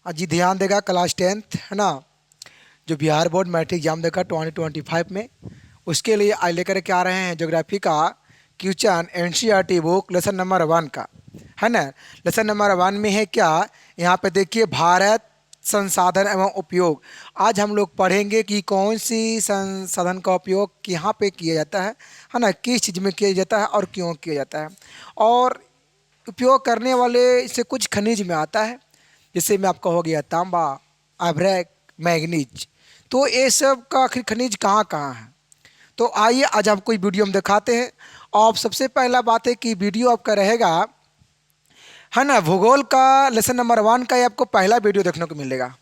जी ध्यान देगा class 10th है ना, जो बिहार बोर्ड मैट्रिक एग्जाम देगा 2025 में, उसके लिए आज लेकर के आ रहे हैं ज्योग्राफी का question NCERT book lesson number 1 का, है ना। लेसन नंबर 1 में है क्या, यहाँ पे देखिए भारत संसाधन एवं उपयोग। आज हम लोग पढ़ेंगे कि कौन सी संसाधन का उपयोग यहाँ पे किया जाता है ना, किस चीज़ में किया जाता है और क्यों किया जाता है, और उपयोग करने वाले से कुछ खनिज में आता है, जैसे में आपका हो गया तांबा, अभ्रक, मैग्नीज। तो ये सब का आखिर खनिज कहाँ कहाँ है, तो आइए आज आपको ये वीडियो हम दिखाते हैं। और सबसे पहला बात है कि वीडियो आपका रहेगा, है ना, भूगोल का लेसन नंबर 1 का ये आपको पहला वीडियो देखने को मिलेगा,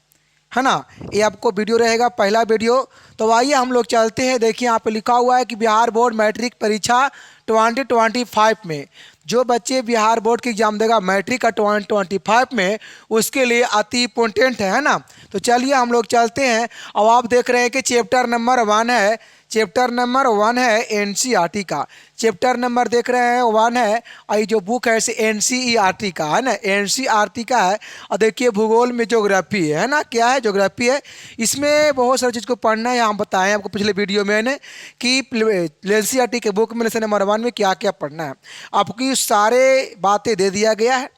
है ना। ये आपको वीडियो रहेगा पहला वीडियो। तो आइए हम लोग चलते हैं। देखिए यहाँ पे लिखा हुआ है कि बिहार बोर्ड मैट्रिक परीक्षा 2025 में जो बच्चे बिहार बोर्ड की एग्जाम देगा मैट्रिक का 2025 में, उसके लिए अति इम्पोर्टेंट है ना। तो चलिए हम लोग चलते हैं। अब आप देख रहे हैं कि चैप्टर नंबर 1 है, चैप्टर नंबर 1 है एनसीईआरटी का, चैप्टर नंबर देख रहे हैं 1 है। और ये जो बुक है इसे एनसीईआरटी का है ना, एनसीईआरटी का है। और देखिए भूगोल में ज्योग्राफी है ना, क्या है, ज्योग्राफी है। इसमें बहुत सारी चीज़ को पढ़ना है। हम बताएं आपको पिछले वीडियो में ने कि एनसीईआरटी के बुक में लेसन नंबर 1 में क्या क्या पढ़ना है, आपकी सारे बातें दे दिया गया है।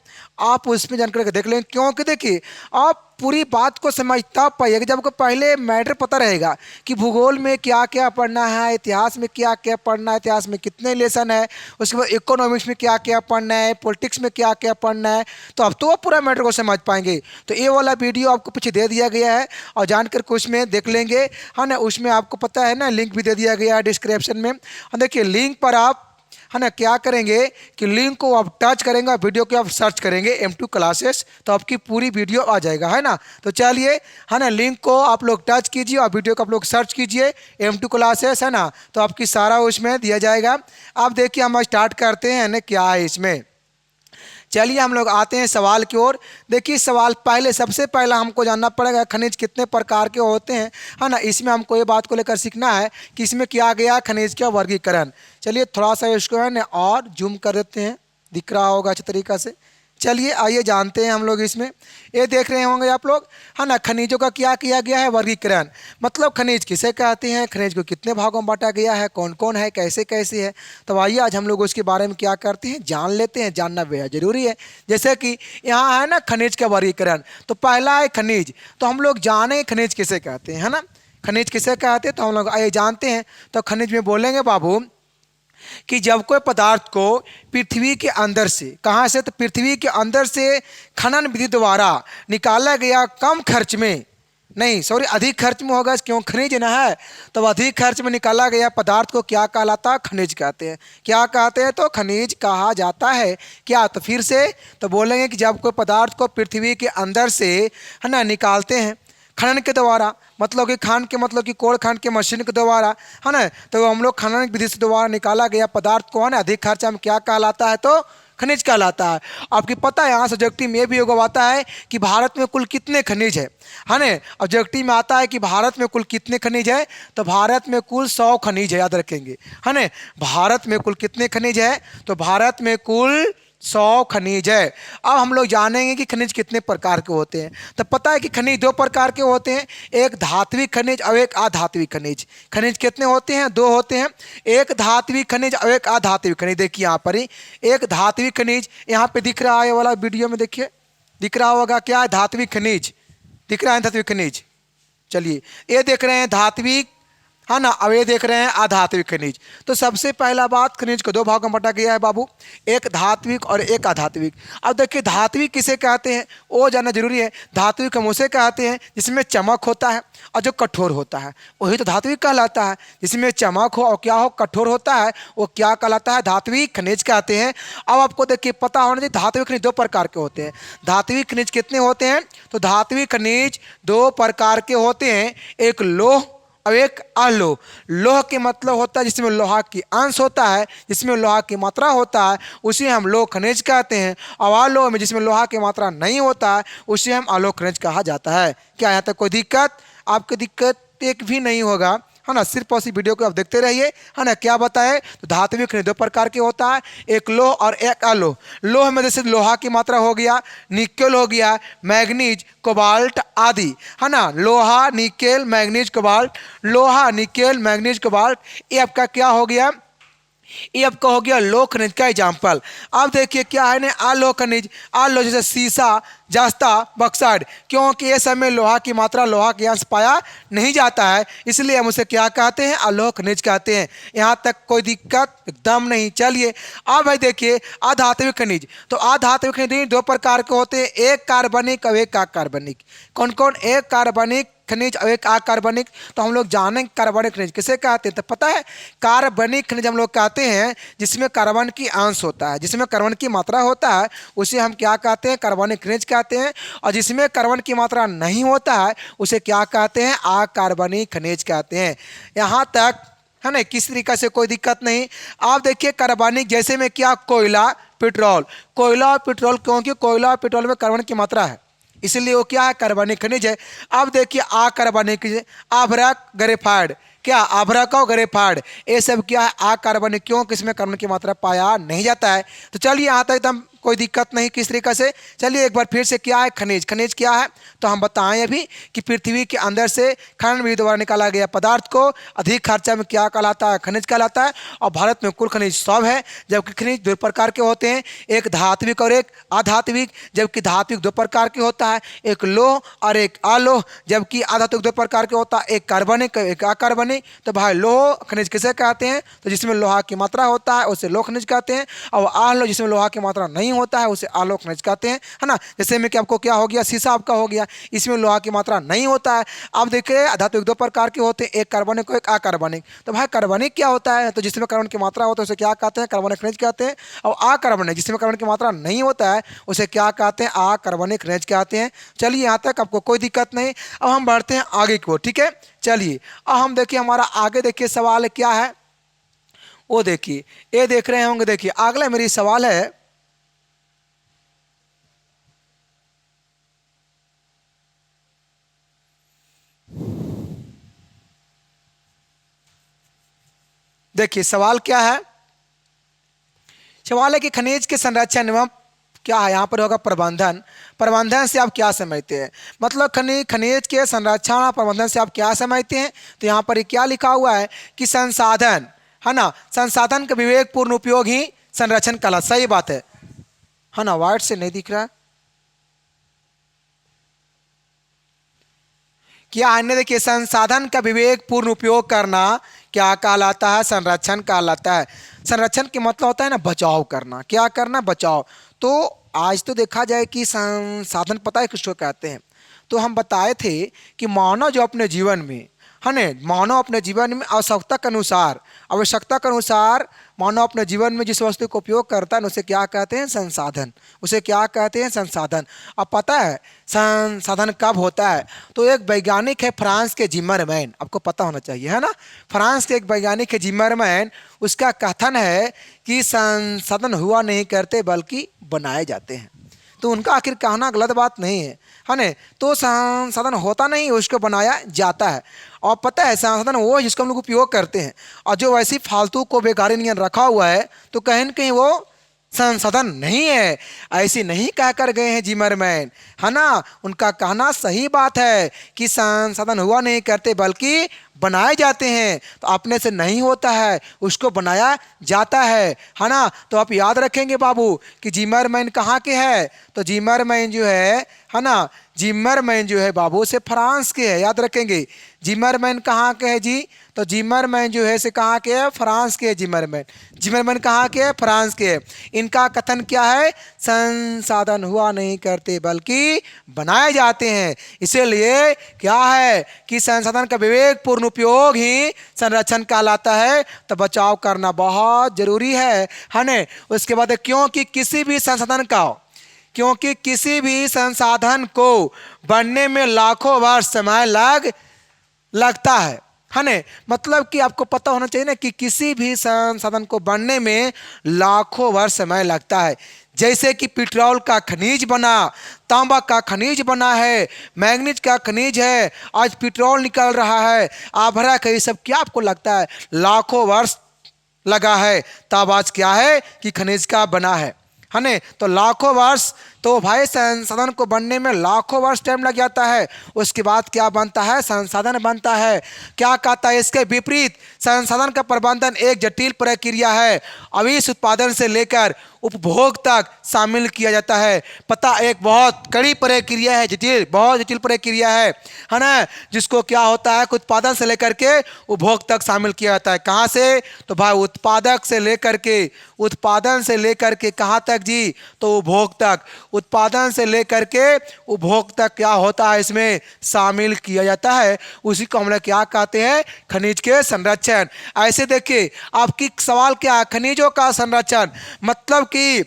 आप उसमें जानकर के देख लें, क्योंकि देखिए आप पूरी बात को समझ तब पाइएगा जब आपको पहले मैटर पता रहेगा कि भूगोल में क्या क्या पढ़ना है, इतिहास में क्या क्या पढ़ना है, इतिहास में कितने लेसन है, उसके बाद इकोनॉमिक्स में क्या क्या पढ़ना है, पॉलिटिक्स में क्या क्या पढ़ना है। तो अब तो आप पूरा मैटर को समझ पाएंगे। तो ये वाला वीडियो आपको पीछे दे दिया गया है और जानकर के उसमें देख लेंगे, है ना। उसमें आपको पता है ना, लिंक भी दे दिया गया है डिस्क्रिप्शन में। और देखिए लिंक पर आप, है ना, क्या करेंगे कि लिंक को आप टच करेंगे, वीडियो को आप सर्च करेंगे M2 क्लासेस, तो आपकी पूरी वीडियो आ जाएगा, है ना। तो चलिए, है ना, लिंक को आप लोग टच कीजिए और वीडियो को आप लोग सर्च कीजिए M2 क्लासेस, है ना। तो आपकी सारा उसमें दिया जाएगा। अब देखिए हम स्टार्ट करते हैं ना, क्या है इसमें। चलिए हम लोग आते हैं सवाल की ओर। देखिए सवाल पहले, सबसे पहला हमको जानना पड़ेगा खनिज कितने प्रकार के होते हैं, है ना। इसमें हमको ये बात को लेकर सीखना है कि इसमें किया गया खनिज का वर्गीकरण। चलिए थोड़ा सा इसको है ना और जूम कर देते हैं, दिख रहा होगा अच्छे तरीक़ा से। चलिए आइए जानते हैं हम लोग इसमें। ये देख रहे होंगे आप लोग, है ना, खनिजों का क्या किया गया है वर्गीकरण। मतलब खनिज किसे कहते हैं, खनिज को कितने भागों में बांटा गया है, कौन कौन है, कैसे कैसे है। तो आइए आज हम लोग उसके बारे में क्या करते हैं, जान लेते हैं। जानना बेहद जरूरी है। जैसे कि यहाँ है ना खनिज का वर्गीकरण, तो पहला है खनिज। तो हम लोग जाने खनिज किसे कहते हैं, है ना, खनिज किसे कहते हैं, तो हम लोग आइए जानते हैं। तो खनिज में बोलेंगे बाबू कि जब कोई पदार्थ को पृथ्वी के अंदर से, कहाँ से, तो पृथ्वी के अंदर से खनन विधि द्वारा निकाला गया कम खर्च में, नहीं सॉरी अधिक खर्च में होगा, क्यों खनिज ना है, तो अधिक खर्च में निकाला गया पदार्थ को क्या कहलाता है, खनिज कहते हैं। क्या कहते हैं, तो खनिज कहा जाता है। क्या, तो फिर से तो बोलेंगे कि जब कोई पदार्थ को पृथ्वी के अंदर से, है ना, निकालते हैं खनन के द्वारा, मतलब कि खान के मतलब कि कोड़ खान के मशीन के द्वारा, है ना। तो हम लोग खनन विधि से द्वारा निकाला गया पदार्थ को, है ना, अधिक खर्चा में क्या कहलाता है, तो खनिज कहलाता है। आपकी पता है यहाँ सब्जेक्टिव में भी होगा, आता है कि भारत में कुल कितने खनिज है ना। ऑब्जेक्टिव में आता है कि भारत में कुल कितने खनिज है, तो भारत में कुल 100 खनिज है, याद रखेंगे, है ना। भारत में कुल कितने खनिज है, तो भारत में कुल 100 खनिज है। अब हम लोग जानेंगे कि खनिज कितने प्रकार के होते हैं। तो पता है कि खनिज 2 प्रकार के होते हैं, एक धात्विक खनिज और एक अधात्विक खनिज। खनिज कितने होते हैं, 2 होते हैं, एक धात्विक खनिज और एक अधात्विक खनिज। देखिए यहाँ पर ही एक धात्विक खनिज यहाँ पे दिख रहा है, वाला वीडियो में देखिए दिख रहा होगा, क्या है, धात्विक खनिज दिख रहा है, धात्विक खनिज। चलिए ये देख रहे हैं धात्विक, है ना। अब ये देख रहे हैं अधात्विक खनिज। तो सबसे पहला बात, खनिज को 2 भागों में बांटा गया है बाबू, एक धात्विक और एक अधात्विक। अब देखिए धात्विक किसे कहते हैं, वो जानना जरूरी है। धात्विक हम उसे कहते हैं जिसमें चमक होता है और जो कठोर होता है, वही तो धात्विक कहलाता है। जिसमें चमक हो और क्या हो, कठोर होता है, वो क्या कहलाता है, धात्विक खनिज कहते हैं। अब आपको देखिए पता होना चाहिए धात्विक खनिज 2 प्रकार के होते हैं। धात्विक खनिज कितने होते हैं, तो धात्विक खनिज 2 प्रकार के होते हैं, एक लोह और एक अलोह। लोह के मतलब होता है जिसमें लोहा की अंश होता है, जिसमें लोहा की मात्रा होता है, उसे हम लोह खनिज कहते हैं। और अलोह में जिसमें लोहा की मात्रा नहीं होता है, उसे हम अलोह खनिज कहा जाता है। क्या यहाँ तक कोई दिक्कत, आपकी दिक्कत एक भी नहीं होगा, है ना। सिर्फ और सिर्फ वीडियो को आप देखते रहिए, है ना। क्या बताए, तो धात्विक खनिज दो प्रकार के होता है, एक लोह और एक अलोह। लोह में जैसे लोहा की मात्रा हो गया, निकेल हो गया, मैग्नीज, कोबाल्ट आदि, है ना। लोहा, निकेल, मैग्नीज, कोबाल्ट, लोहा, निकेल, मैग्नीज, कोबाल्ट, ये आपका क्या हो गया, ये आपका हो गया लोह खनिज का एग्जाम्पल। अब देखिए क्या है ना, अलोह खनिज, अलोह जैसे सीसा, जस्ता, बक्साइड, क्योंकि ये सब में लोहा की मात्रा, लोहा के अंश पाया नहीं जाता है, इसलिए हम उसे क्या कहते हैं, अलोह खनिज कहते हैं। यहाँ तक कोई दिक्कत एकदम नहीं। चलिए अब भाई देखिए अधात्विक खनिज। तो अधात्विक खनिज दो प्रकार के होते हैं, एक कार्बनिक और एक अकार्बनिक। कौन कौन, एक कार्बनिक खनिज और एक अकार्बनिक। तो हम लोग जानेंगे कार्बनिक खनिज किसे कहते हैं, तो पता है कार्बनिक खनिज हम लोग कहते हैं जिसमें कार्बन की अंश होता है, जिसमें कार्बन की मात्रा होता है, उसे हम क्या कहते हैं, कार्बनिक खनिज कहते हैं। और जिसमें कार्बन की मात्रा नहीं होता है उसे क्या कहते हैं, अकार्बनिक खनिज कहते हैं। यहाँ तक है ना, किस तरीके से कोई दिक्कत नहीं। आप देखिए कार्बनिक जैसे में क्या, कोयला, पेट्रोल, कोयला और पेट्रोल, क्योंकि कोयला और पेट्रोल में कार्बन की मात्रा है, इसलिए वो क्या है, कार्बनिक खनिज है। अब देखिए अकार्बनिक खनिज, अभ्रक, ग्रेफाइड, क्या अभ्रक और ग्रेफाइड, ये सब क्या है, अकार्बनिक, क्योंकि इसमें कार्बन की मात्रा पाया नहीं जाता है। तो चलिए यहाँ तक एकदम कोई दिक्कत नहीं किस तरीके से। चलिए एक बार फिर से क्या है खनिज, खनिज क्या है, तो हम बताएं अभी कि पृथ्वी के अंदर से खनन विधि द्वारा निकाला गया पदार्थ को अधिक खर्चा में क्या कहलाता है, खनिज कहलाता है। और भारत में कुल खनिज 100 है, जबकि खनिज दो प्रकार के होते हैं, एक धात्विक और एक अधात्विक। जबकि धात्विक दो प्रकार के होता है, एक लोह और एक अलोह। जबकि अधात्विक दो प्रकार के होता है, एक कार्बनिक एक अकार्बनिक। तो भाई लोह खनिज किसे कहते हैं, तो जिसमें लोहा की मात्रा होता है उसे लोह खनिज कहते हैं, और अलोह जिसमें लोहा की मात्रा नहीं होता है उसे अलोह खनिज कहते हैं, है ना। जैसे में कि आपको क्या हो गया, शीशा आपका हो गया, इसमें लोहा की मात्रा नहीं होता है। अब देखिए धातु दो प्रकार के होते हैं, एक कार्बनिक और एक अकार्बनिक। तो भाई कार्बनिक क्या होता है, तो जिसमें कार्बन की मात्रा होता है उसे क्या कहते हैं, कार्बनिक खनिज कहते हैं। और अकार्बनिक जिसमें कार्बन की मात्रा नहीं होता है उसे क्या कहते हैं, अकार्बनिक खनिज कहते हैं। चलिए यहाँ तक आपको कोई दिक्कत नहीं। अब हम बढ़ते हैं आगे की ओर, ठीक है। चलिए अब हम देखिए हमारा आगे देखिए सवाल क्या है, वो देखिए ये देख रहे होंगे। देखिए अगला मेरी सवाल है, देखिए सवाल क्या है, सवाल है कि खनिज के संरक्षण एवं क्या है, यहाँ पर होगा प्रबंधन। प्रबंधन से आप क्या समझते हैं, मतलब खनिज के संरक्षण और प्रबंधन से आप क्या समझते हैं। तो यहाँ पर क्या लिखा हुआ है कि संसाधन, है ना, संसाधन का विवेकपूर्ण उपयोग ही संरक्षण कहलाता। सही बात है ना। वाइट से नहीं दिख रहा है क्या, अन्य देखिए संसाधन का विवेकपूर्ण उपयोग करना क्या कहलाता है, संरक्षण कहलाता है। संरक्षण के मतलब होता है ना बचाव करना, क्या करना, बचाव। तो आज तो देखा जाए कि संसाधन पता है किसको कहते हैं, तो हम बताए थे कि मानव जो अपने जीवन में, है ना, मानव अपने जीवन में आवश्यकता के अनुसार मानव अपने जीवन में जिस वस्तु का उपयोग करता है उसे क्या कहते हैं, संसाधन, उसे क्या कहते हैं, संसाधन। अब पता है संसाधन कब होता है, तो एक वैज्ञानिक है फ्रांस के जिमरमैन, आपको पता होना चाहिए, है ना। फ्रांस के एक वैज्ञानिक है जिमरमैन, उसका कथन है कि संसाधन हुआ नहीं करते बल्कि बनाए जाते हैं। तो उनका आखिर कहना गलत बात नहीं है ना। तो संसाधन होता नहीं, उसको बनाया जाता है। और पता है संसाधन वो है जिसको हम लोग उपयोग करते हैं, और जो वैसी फालतू को बेकारी नियन रखा हुआ है तो कहीं न कहीं वो संसाधन नहीं है, ऐसे नहीं कह कर गए हैं जिमरमैन, है ना। उनका कहना सही बात है कि संसाधन हुआ नहीं करते बल्कि बनाए जाते हैं। तो अपने से नहीं होता है, उसको बनाया जाता है ना। तो आप याद रखेंगे बाबू कि जिमरमैन कहाँ के है, तो जिमरमैन जो है ना, जिमरमैन जो है बाबू से फ्रांस के है, याद रखेंगे। जिमरमैन कहाँ के है जी, तो जिमरमैन जो है से कहाँ के है, फ्रांस के है जिमरमैन। जिमरमैन कहाँ के है, फ्रांस के है। इनका कथन क्या है, संसाधन हुआ नहीं करते बल्कि बनाए जाते हैं। इसीलिए क्या है कि संसाधन का विवेकपूर्ण उपयोग ही संरक्षण कहलाता है। तो बचाव करना बहुत जरूरी है ना। उसके बाद क्योंकि किसी भी संसाधन को बनने में लाखों वर्ष समय लगता है ना। मतलब कि आपको पता होना चाहिए ना कि किसी भी संसाधन को बनने में लाखों वर्ष समय लगता है। जैसे कि पेट्रोल का खनिज बना, तांबा का खनिज बना है, मैग्नीज का खनिज है, आज पेट्रोल निकल रहा है, आभरा का, ये सब क्या आपको लगता है लाखों वर्ष लगा है, तब आज क्या है कि खनिज का बना है ने। तो लाखों वर्ष, तो भाई संसाधन को बनने में लाखों वर्ष टाइम लग जाता है, उसके बाद क्या बनता है, संसाधन बनता है। क्या कहता है इसके विपरीत, संसाधन का प्रबंधन एक जटिल प्रक्रिया है, अभी इस उत्पादन से लेकर उपभोग तक शामिल किया जाता है। पता, एक बहुत कड़ी प्रक्रिया है, जटिल, बहुत जटिल प्रक्रिया है ना, जिसको क्या होता है उत्पादन से लेकर के उपभोग तक शामिल किया जाता है। कहाँ से, तो भाई उत्पादक से लेकर के, उत्पादन से लेकर के कहाँ तक जी, तो उपभोग तक, उत्पादन से लेकर के उपभोग तक क्या होता है इसमें शामिल किया जाता है। उसी को हम लोग क्या कहते हैं, खनिज के संरक्षण। ऐसे देखिए आपकी सवाल क्या है, खनिजों का संरक्षण मतलब कि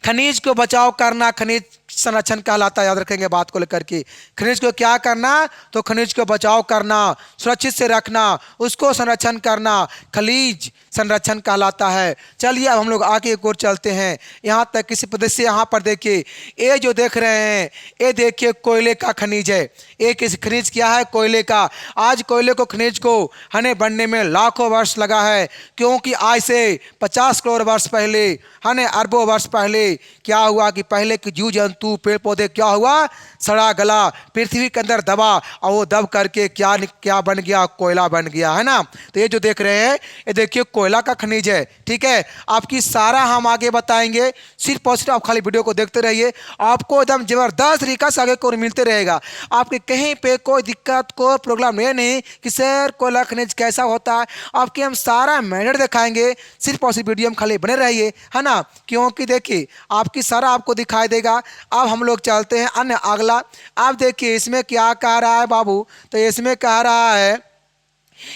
खनिज को बचाव करना खनिज संरक्षण कहलाता है। याद रखेंगे बात को लेकर के, खनिज को क्या करना, तो खनिज को बचाव करना, सुरक्षित से रखना, उसको संरक्षण करना खनिज संरक्षण कहलाता है। चलिए अब हम लोग आगे एक और चलते हैं। यहाँ तक किसी प्रदेश से, यहाँ पर देखिए ये जो देख रहे हैं, ये देखिए कोयले का खनिज है। एक इस खनिज क्या है, कोयले का। आज कोयले को खनिज को हने बनने में लाखों वर्ष लगा है, क्योंकि आज से 50 करोड़ वर्ष पहले हने, अरबों वर्ष पहले क्या हुआ कि पहले के जीव जंतु पेड़ पौधे क्या हुआ, सड़ा गला, पृथ्वी के अंदर दबा, और वो दब करके क्या क्या बन गया, कोयला बन गया, है ना। तो ये जो देख रहे हैं ये देखिए कोयला का खनिज है, ठीक है। आपकी सारा हम आगे बताएंगे, सिर्फ और सिर्फ आप खाली वीडियो को देखते रहिए, आपको एकदम जबरदस्त तरीका से आगे को मिलते रहेगा। आपके कहीं पे कोई दिक्कत, कोई प्रॉब्लम नहीं कि सर कोयला खनिज कैसा होता है, आपके हम सारा मेथड दिखाएंगे। सिर्फ और सिर्फ वीडियो में खाली बने रहिए, है ना, क्योंकि देखिए आपकी सारा आपको दिखाई देगा। अब हम लोग चलते हैं अन्य अगला। आप देखिए इसमें क्या कह रहा है बाबू, तो इसमें कह रहा है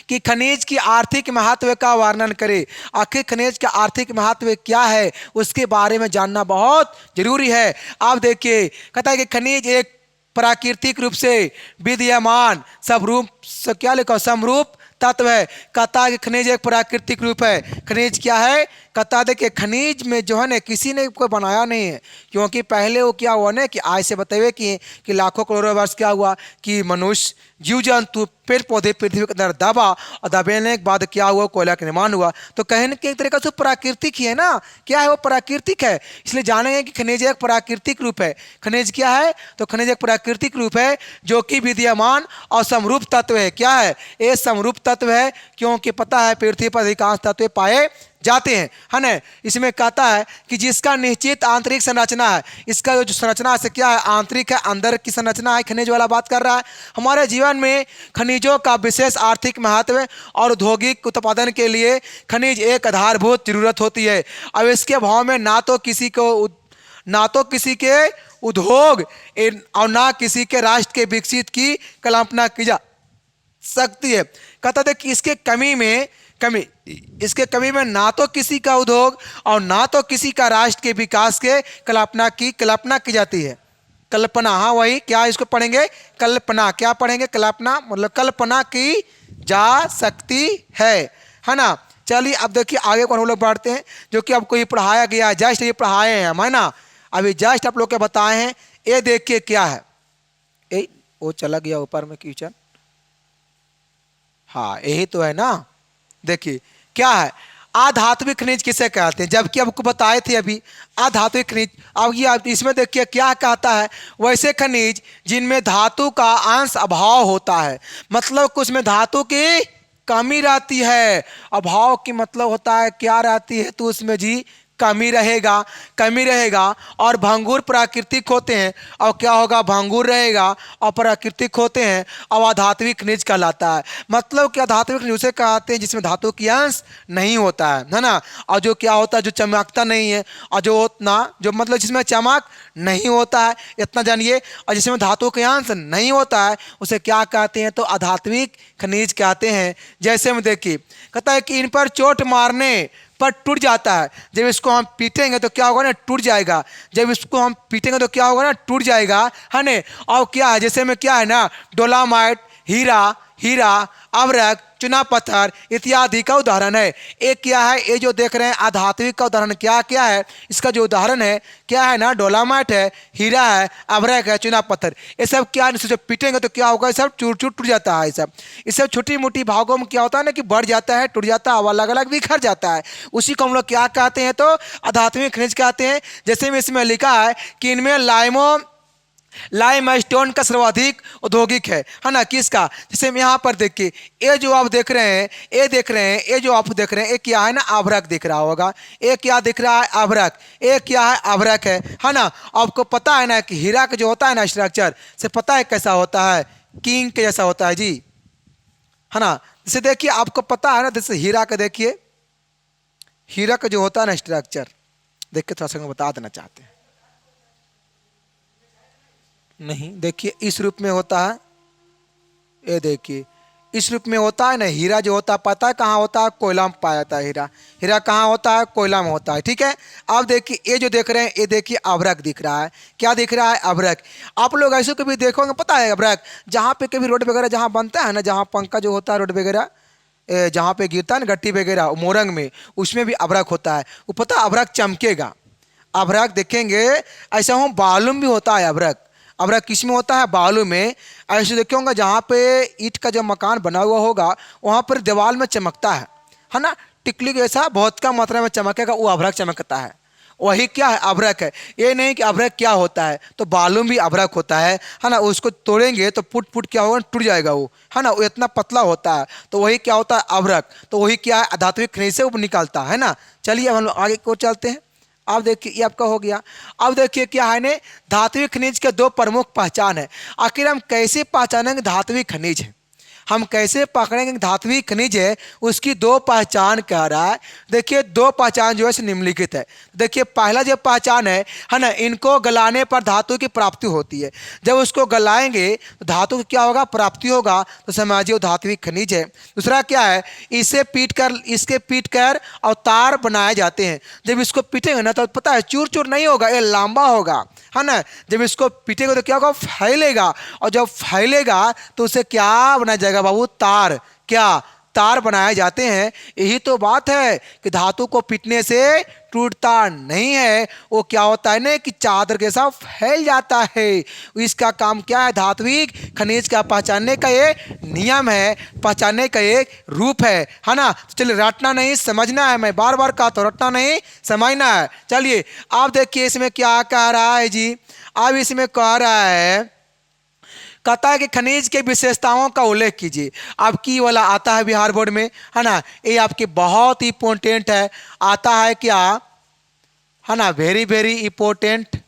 कि खनिज की आर्थिक महत्व का वर्णन करें। आखिर खनिज का आर्थिक महत्व क्या है, उसके बारे में जानना बहुत जरूरी है। आप देखिए कहता है कि खनिज एक प्राकृतिक रूप से विद्यमान समरूप, क्या लिखा, समरूप तत्व है। कहता है कि खनिज एक प्राकृतिक रूप है। खनिज क्या है, कहता देखिए खनिज में जो है ना किसी ने कोई बनाया नहीं है, क्योंकि पहले वो क्या हुआ ना कि आज से बतावे कि लाखों करोड़ों वर्ष क्या हुआ कि मनुष्य, जीव जंतु, पेड़ पौधे पृथ्वी के अंदर दबा, और दबेने के बाद क्या हुआ, कोयला का निर्माण हुआ। तो कहने के एक तरीका से प्राकृतिक ही है ना, क्या है वो प्राकृतिक है। इसलिए जानेंगे कि खनिज एक प्राकृतिक रूप है। खनिज क्या है, तो खनिज एक प्राकृतिक रूप है जो कि विद्यमान और समरूप तत्व है। क्या है, ये समरूप तत्व है, क्योंकि पता है पृथ्वी पर अधिकांश तत्व पाए जाते हैं, है ना। इसमें कहता है कि जिसका निश्चित आंतरिक संरचना है, इसका जो संरचना है क्या है, आंतरिक है, अंदर की संरचना है, खनिज वाला बात कर रहा है। हमारे जीवन में खनिजों का विशेष आर्थिक महत्व और औद्योगिक उत्पादन के लिए खनिज एक आधारभूत जरूरत होती है। अब इसके अभाव में ना तो किसी के उद्योग और ना किसी के राष्ट्र के विकसित की कल्पना की जा सकती है। कहता था कि इसके कमी में ना तो किसी का उद्योग और ना तो किसी का राष्ट्र के विकास के कल्पना की जाती है। कल्पना, हाँ वही, क्या इसको पढ़ेंगे, कल्पना, क्या पढ़ेंगे, कल्पना, मतलब कल्पना की जा सकती है ना। चलिए अब देखिए आगे को हम लोग बढ़ते हैं, जो कि आपको ये पढ़ाया गया, जस्ट ये पढ़ाए हैं हम, है ना, अभी जस्ट आप लोग के बताए हैं। ये देखिए क्या है, वो चला गया ऊपर में क्वेश्चन, हाँ यही तो है ना। देखिए क्या है, अधात्विक खनिज किसे कहते हैं, जबकि आपको बताए थे अभी अधात्विक खनिज। अब ये इसमें देखिए क्या कहता है, वैसे खनिज जिनमें धातु का अंश अभाव होता है, मतलब कुछ में धातु की कमी रहती है। अभाव की मतलब होता है क्या रहती है, तो उसमें जी कमी रहेगा और भंगुर प्राकृतिक होते हैं। और क्या होगा, भंगुर रहेगा और प्राकृतिक होते हैं, और अधात्विक खनिज कहलाता है। मतलब क्या, अधात्विक खनिज उसे कहते हैं जिसमें धातु की अंश नहीं होता है ना, और जो क्या होता है, जो चमकता नहीं है, और जो मतलब जिसमें चमक नहीं होता है, इतना जानिए। और जिसमें धातु के अंश नहीं होता है उसे क्या कहते हैं, तो अधात्विक खनिज कहते हैं। जैसे में देखिए कहता है कि इन पर चोट मारने पर टूट जाता है। जब इसको हम पीटेंगे तो क्या होगा ना, टूट जाएगा। जब इसको हम पीटेंगे तो क्या होगा ना, टूट जाएगा, है ना। और क्या है, जैसे में क्या है ना, डोलामाइट, हीरा, हीरा, अभ्रक, चुना पत्थर इत्यादि का उदाहरण है। एक क्या है, ये जो देख रहे हैं अधात्विक का उदाहरण क्या क्या है, इसका जो उदाहरण है क्या है ना, डोलामाइट है, हीरा है, अभ्रक है, चुना पत्थर। ये सब क्या है, जब पीटेंगे तो क्या होगा, ये सब चूर चूर टूट जाता है। ये सब छोटी मोटी भागों में क्या होता है ना कि बढ़ जाता है, टूट जाता है, अलग अलग बिखर जाता है। उसी को हम लोग क्या कहते हैं, तो अधात्विक खनिज कहते हैं। जैसे में इसमें लिखा है कि इनमें लाइमस्टोन का सर्वाधिक औद्योगिक है ना, किसका। जैसे यहाँ पर देखिए, ये जो आप देख रहे हैं, ये जो आप देख रहे हैं, ये क्या है ना, अभ्रक दिख रहा होगा। ये क्या दिख रहा है, अभ्रक। ये क्या है, अभ्रक है ना। आपको पता है ना कि हीरा का जो होता है ना स्ट्रक्चर, से पता है कैसा होता है, किंग के जैसा होता है जी, है ना। जैसे देखिए आपको पता है ना, जैसे हीरा का देखिए, हीरा का जो होता है ना स्ट्रक्चर, देख के थोड़ा सा बता देना चाहते हैं। नहीं, देखिए इस रूप में होता है, ये देखिए इस रूप में होता है ना। हीरा जो होता है पता है कहाँ होता है, कोयला में पाया जाता है हीरा। हीरा कहाँ होता है, कोयला में होता है, ठीक है। अब देखिए ये जो देख रहे हैं, ये देखिए अभ्रक दिख रहा है। क्या दिख रहा है, अभ्रक। आप लोग ऐसे कभी देखोगे, पता है अभ्रक, जहाँ पे कभी रोड वगैरह जहाँ बनता है ना, जहाँ पंखा जो होता है रोड वगैरह, जहाँ पे गिरता है ना गट्टी वगैरह मोरंग में, उसमें भी अभ्रक होता है। वो पता है अभ्रक चमकेगा। अभ्रक देखेंगे ऐसा हो, बालू में भी होता है अभ्रक। अभ्रक किस में होता है, बालू में। ऐसे देखिएगा जहाँ पे ईंट का जो मकान बना हुआ होगा, वहाँ पर दीवार में चमकता है ना, टिकली जैसा बहुत कम मात्रा में चमकेगा, वो अभ्रक चमकता है। वही क्या है, अभ्रक है। ये नहीं कि अभ्रक क्या होता है, तो बालू में भी अभ्रक होता है ना। उसको तोड़ेंगे तो फुट फुट क्या होगा, टूट जाएगा वो, है ना। वो इतना पतला होता है, तो वही क्या होता है, अभ्रक। तो वही क्या है, अधात्विक खनिज से वो निकालता है ना। चलिए अब हम लोग आगे को चलते हैं। अब देखिए ये आपका हो गया। अब देखिए क्या है ने, धात्विक खनिज के दो प्रमुख पहचान है। आखिर हम कैसे पहचानेंगे धात्विक खनिज है, हम कैसे पकड़ेंगे धात्विक खनिज है, उसकी दो पहचान कह रहा है। देखिए दो पहचान जो है निम्नलिखित है। देखिए पहला जो पहचान है ना, इनको गलाने पर धातु की प्राप्ति होती है। जब उसको गलाएंगे तो धातु की क्या होगा, प्राप्ति होगा, तो समझिए वो धात्विक खनिज है। दूसरा क्या है, इसके पीट कर अवतार बनाए जाते हैं। जब इसको पीटेंगे ना तो पता है चूर चूर नहीं होगा, ये लंबा होगा, है ना। जब इसको पीटेगा तो क्या होगा, फैलेगा, और जब फैलेगा तो उसे क्या बनाया जाएगा बाबू, तार। क्या, तार बनाए जाते हैं। यही तो बात है कि धातु को पीटने से टूटता नहीं है, वो क्या होता है ना कि चादर के साथ फैल जाता है। इसका काम क्या है, धात्विक खनिज का पहचानने का ये नियम है, पहचानने का एक रूप है ना। तो चलिए रटना नहीं, समझना है। मैं बार बार कहता हूँ, रटना नहीं, समझना है। चलिए आप देखिए इसमें क्या कह रहा है जी। अब इसमें कह रहा है, कहता है कि खनिज के विशेषताओं का उल्लेख कीजिए। आपकी वाला आता है बिहार बोर्ड में, है ना। ये आपके बहुत ही इंपॉर्टेंट है, आता है क्या, है ना, वेरी वेरी इंपॉर्टेंट,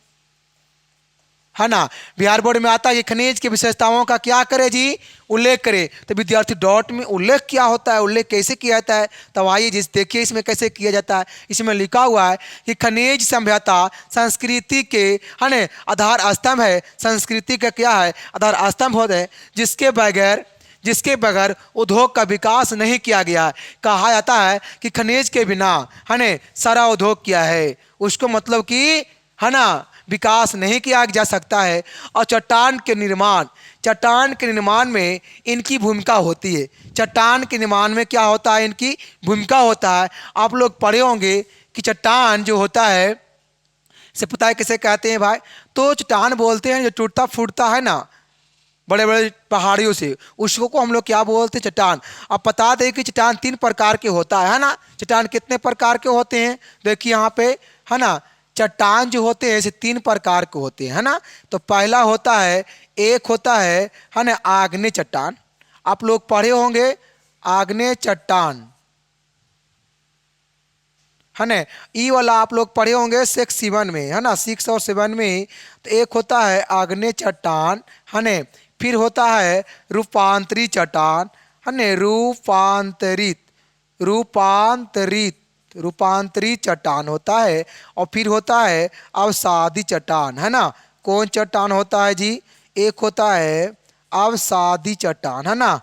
है ना। बिहार बोर्ड में आता है कि खनिज की विशेषताओं का क्या करे जी, उल्लेख करे। तो विद्यार्थी डॉट में उल्लेख क्या होता है, उल्लेख कैसे किया जाता है, तो आइए जिस देखिए इसमें कैसे किया जाता है। इसमें लिखा हुआ है कि खनिज सभ्यता संस्कृति के, है ना, आधार स्तंभ है। संस्कृति का क्या है, आधार स्तंभ होता है, जिसके बगैर उद्योग का विकास नहीं किया गया। कहा जाता है कि खनिज के बिना, है ना, सारा उद्योग किया है, उसको मतलब कि, है ना, विकास नहीं किया जा सकता है। और चट्टान के निर्माण में इनकी भूमिका होती है। चट्टान के निर्माण में क्या होता है, इनकी भूमिका होता है। आप लोग पढ़े होंगे कि चट्टान जो होता है, से पता है किसे कहते हैं भाई, तो चट्टान बोलते हैं जो टूटता फूटता है ना बड़े बड़े पहाड़ियों से, उसको को हम लोग क्या बोलते हैं, चट्टान। अब बता दें कि चट्टान 3 प्रकार के होता है ना। चट्टान कितने प्रकार के होते हैं, देखिए यहाँ पे, है ना। चट्टान जो होते हैं ऐसे 3 प्रकार के होते हैं, है ना। तो पहला होता है, एक होता है ना, आग्नेय चट्टान। आप लोग पढ़े होंगे आग्नेय चट्टान, है ना। ई वाला आप लोग पढ़े होंगे 6-7 में, है ना, 6 और 7 में। तो एक होता है आग्नेय चट्टान, है ना। फिर होता है रूपांतरित चट्टान, है ना, रूपांतरित चट्टान होता है। और फिर होता है अवसादी चट्टान, है ना। कौन चट्टान होता है जी, एक होता है अवसादी चट्टान, है ना।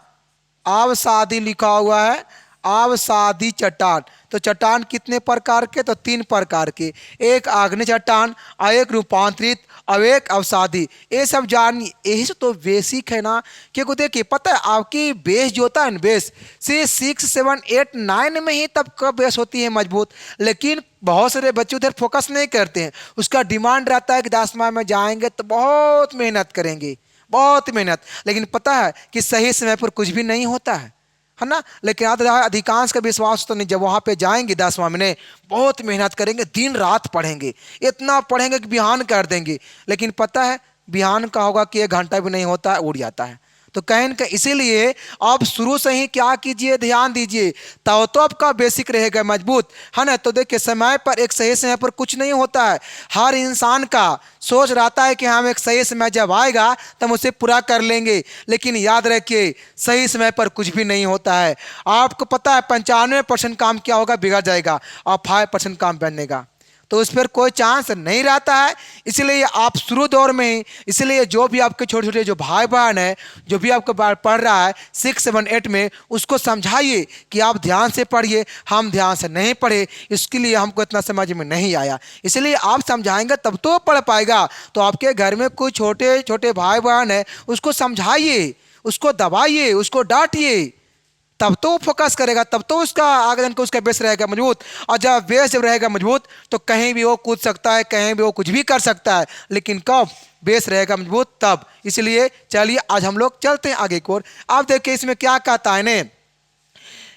अवसादी लिखा हुआ है, अवसादी चट्टान। तो चट्टान कितने प्रकार के? तो 3 प्रकार के, एक आग्नेय चट्टान और एक रूपांतरित और एक अवसादी। ये सब जानिए, यही से तो बेसिक है ना। क्योंकि देखिए पता है आपकी बेस जो होता है ना, बेस से 6, 7, 8, 9 में ही तब कब बेस होती है मजबूत। लेकिन बहुत सारे बच्चे उधर फोकस नहीं करते हैं। उसका डिमांड रहता है कि 10वां में जाएंगे तो बहुत मेहनत करेंगे, बहुत मेहनत। लेकिन पता है कि सही समय पर कुछ भी नहीं होता है ना। लेकिन अधिकांश का विश्वास तो नहीं, जब वहाँ पे जाएंगे 10वां महीने बहुत मेहनत करेंगे, दिन रात पढ़ेंगे, इतना पढ़ेंगे कि बिहान कर देंगे। लेकिन पता है बिहान का होगा कि 1 घंटा भी नहीं होता है, उड़ जाता है। तो कहीं ना इसीलिए आप शुरू से ही क्या कीजिए, ध्यान दीजिए, तो आपका बेसिक रहेगा मजबूत, है ना। तो देखिए समय पर, एक सही समय पर कुछ नहीं होता है। हर इंसान का सोच रहता है कि हम एक सही समय जब आएगा तब उसे पूरा कर लेंगे। लेकिन याद रखिए सही समय पर कुछ भी नहीं होता है। आपको पता है 95% काम क्या होगा, बिगड़ जाएगा और 5% काम बनेगा। तो उस पर कोई चांस नहीं रहता है। इसलिए आप शुरू दौर में ही, इसलिए जो भी आपके छोटे छोटे जो भाई बहन है, जो भी आपको पढ़ रहा है 6, 7, 8 में, उसको समझाइए कि आप ध्यान से पढ़िए, हम ध्यान से नहीं पढ़े, इसके लिए हमको इतना समझ में नहीं आया। इसलिए आप समझाएंगे तब तो पढ़ पाएगा। तो आपके घर में कोई छोटे छोटे भाई बहन है, उसको समझाइए, उसको दबाइए, उसको डांटिए, तब तो वो फोकस करेगा, तब तो उसका आगे जाकर उसका बेस रहेगा मजबूत। और जब बेस जब रहेगा मजबूत तो कहीं भी वो कूद सकता है, कहीं भी वो कुछ भी कर सकता है। लेकिन कब बेस रहेगा मजबूत, तब। इसलिए चलिए आज हम लोग चलते हैं आगे की ओर। आप देखिए इसमें क्या कहता है ने,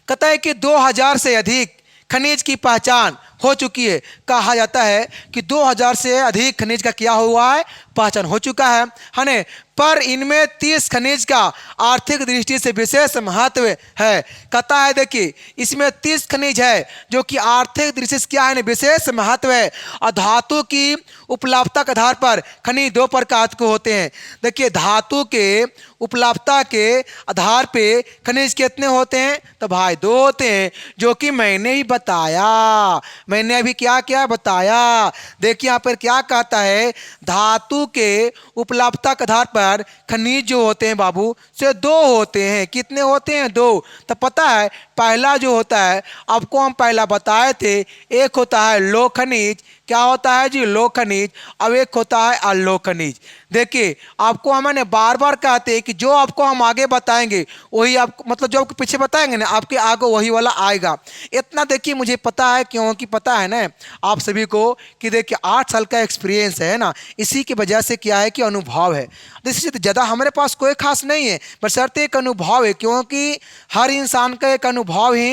कहता है कि 2000 से अधिक खनिज की पहचान हो चुकी है। कहा जाता है कि 2000 से अधिक खनिज का क्या हुआ है, पहचान हो चुका है ना। पर इनमें 30 खनिज का आर्थिक दृष्टि से विशेष महत्व है। कहता है देखिए इसमें 30 खनिज है जो कि आर्थिक दृष्टि से क्या है ना, विशेष महत्व है। और धातु की उपलब्धता के आधार पर खनिज 2 प्रकार के होते हैं। देखिए धातु के उपलब्धता के आधार पे खनिज कितने होते हैं, तो भाई 2 होते हैं, जो कि मैंने ही बताया, मैंने अभी क्या क्या बताया। देखिए यहाँ पर क्या कहता है, धातु के उपलब्धता के आधार पर खनिज जो होते हैं बाबू से 2 होते हैं। कितने होते हैं, 2। तो पता है पहला जो होता है, आपको हम पहला बताए थे, एक होता है लोह खनिज। क्या होता है जी, लोह खनिज। अब एक होता है अलोह खनिज। देखिए आपको हमने बार बार कहते हैं कि जो आपको हम आगे बताएंगे वही आपको, मतलब जो आपको पीछे बताएंगे ना, आपके आगे वही वाला आएगा। इतना देखिए मुझे पता है, क्योंकि पता है ना आप सभी को कि देखिए 8 साल का एक्सपीरियंस है ना, इसी की वजह से क्या है कि अनुभव है। इससे ज़्यादा हमारे पास कोई खास नहीं है, बशर्ते एक अनुभव है। क्योंकि हर इंसान का एक अनुभव ही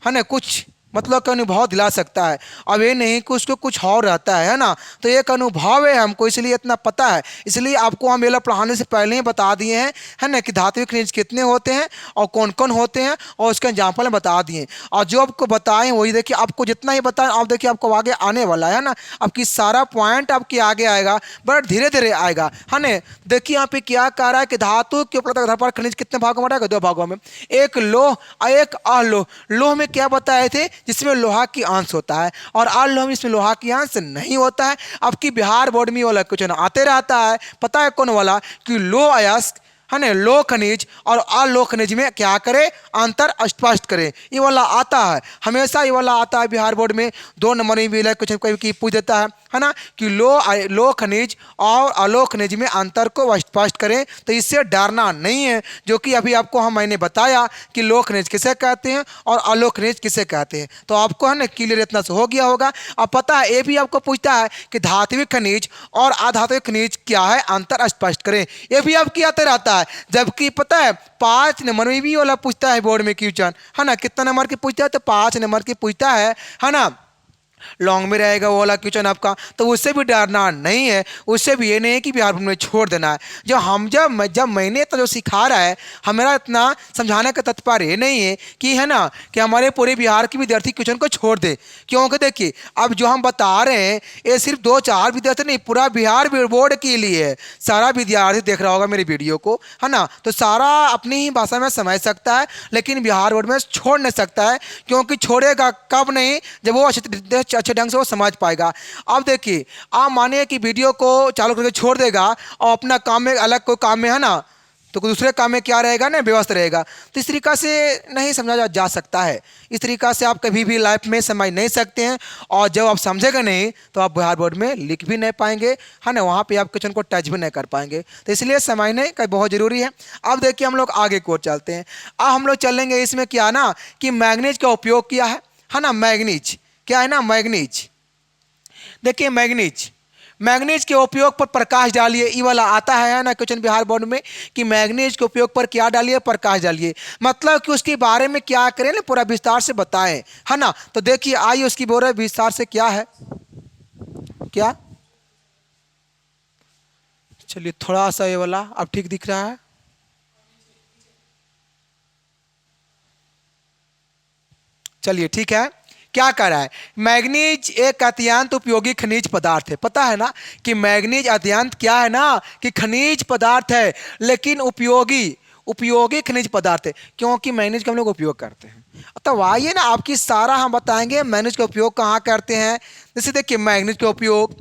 है ना कुछ मतलब का अनुभव दिला सकता है। अब ये नहीं कि उसको कुछ और रहता है ना। तो एक अनुभव है हमको, इसलिए इतना पता है। इसलिए आपको हम मेला पढ़ाने से पहले ही बता दिए हैं, है ना, कि धात्विक खनिज कितने होते हैं और कौन कौन होते हैं, और उसका एग्जाम्पल बता दिए। और जो आपको बताएं वही देखिए, आपको जितना ही बताएं आप देखिए आपको आगे आने वाला है ना। आपकी सारा पॉइंट आपके आगे आएगा, बट धीरे धीरे आएगा, है ना। देखिए यहाँ पे क्या कह रहा है कि धातु के उपलब्ध पर खनिज कितने भागों में बांटा गया, 2 भागों में, एक लोह और एक अलोह। लोह में क्या बताए थे, जिसमें लोहा की अंश होता है, और अलोह में इसमें लोहा की अंश नहीं होता है। आपकी बिहार बोर्ड में वाला क्वेश्चन आते रहता है, पता है कौन वाला, कि लोह अयस्क है ना, लोह खनिज और अलोह खनिज में क्या करे, अंतर स्पष्ट करें। ये वाला आता है, हमेशा ये वाला आता है बिहार बोर्ड में। 2 नंबर में भी क्वेश्चन कोई पूछ देता है ना, कि लोह खनिज और अलोह खनिज में अंतर को स्पष्ट करें। तो इससे डरना नहीं है, जो कि अभी आपको मैंने बताया कि लोह खनिज किसे कहते हैं और अलोह खनिज किसे कहते हैं। तो आपको है ना क्लियर इतना से हो गया होगा। अब पता है ये भी आपको पूछता है कि धात्विक खनिज और अधात्विक खनिज क्या है, अंतर स्पष्ट करें। ये भी आपकी आते रहता है। जबकि पता है 5 नंबर में भी वाला पूछता है बोर्ड में क्वेश्चन, है ना। कितना नंबर की पूछता है, तो 5 नंबर की पूछता है ना। लॉन्ग में रहेगा वो वाला क्वेश्चन आपका। तो उससे भी डरना नहीं है, उससे भी ये नहीं है कि बिहार में छोड़ देना है। जब मैंने इतना जो सिखा रहा है, हमारा इतना समझाने का तात्पर्य ये नहीं है कि है ना कि हमारे पूरे बिहार के विद्यार्थी क्वेश्चन को छोड़ दे। क्योंकि देखिए अब जो हम बता रहे हैं ये सिर्फ 2-4 विद्यार्थी नहीं, पूरा बिहार बोर्ड के लिए है। सारा विद्यार्थी देख रहा होगा मेरी वीडियो को, है ना। तो सारा अपनी ही भाषा में समझ सकता है, लेकिन बिहार बोर्ड में छोड़ नहीं सकता है। क्योंकि छोड़ेगा कब नहीं, जब वो अच्छे ढंग से वो समझ पाएगा। अब देखिए आप मानिए कि वीडियो को चालू करके छोड़ देगा और अपना काम में, अलग कोई काम में है ना, तो दूसरे काम में क्या रहेगा ना, व्यस्त रहेगा। तो इस तरीका से नहीं समझा जा सकता है। इस तरीका से आप कभी भी लाइफ में समझ नहीं सकते हैं, और जब आप समझेगा नहीं तो आप बिहार बोर्ड में लिख भी नहीं पाएंगे, है ना, वहाँ पे आप क्वेश्चन को टच भी नहीं कर पाएंगे। तो इसलिए समझने का बहुत ज़रूरी है। अब देखिए हम लोग आगे की ओर चलते हैं। अब हम लोग चलेंगे इसमें क्या ना कि मैग्नीज का उपयोग किया है ना, मैग्नीज क्या है ना, मैग्नीज। देखिए मैग्नीज, मैग्नीज के उपयोग पर प्रकाश डालिए, ये वाला आता है ना क्वेश्चन बिहार बोर्ड में कि मैग्नीज के उपयोग पर क्या डालिए, प्रकाश डालिए। मतलब कि उसके बारे में क्या करें ना, पूरा विस्तार से बताएं, है ना। तो देखिए आइए उसकी पूरा विस्तार से क्या है, क्या, चलिए थोड़ा सा ये वाला अब ठीक दिख रहा है। चलिए ठीक है, क्या कर रहा है, मैग्नीज एक अत्यंत उपयोगी खनिज पदार्थ है। पता है ना कि मैग्नीज अत्यंत क्या है ना कि खनिज पदार्थ है, लेकिन उपयोगी उपयोगी खनिज पदार्थ है, क्योंकि मैग्नीज का हम लोग उपयोग करते हैं। तो आइए ना आपकी सारा हम बताएंगे मैग्नीज का उपयोग कहाँ करते हैं। जैसे देखिए मैग्नीज का उपयोग,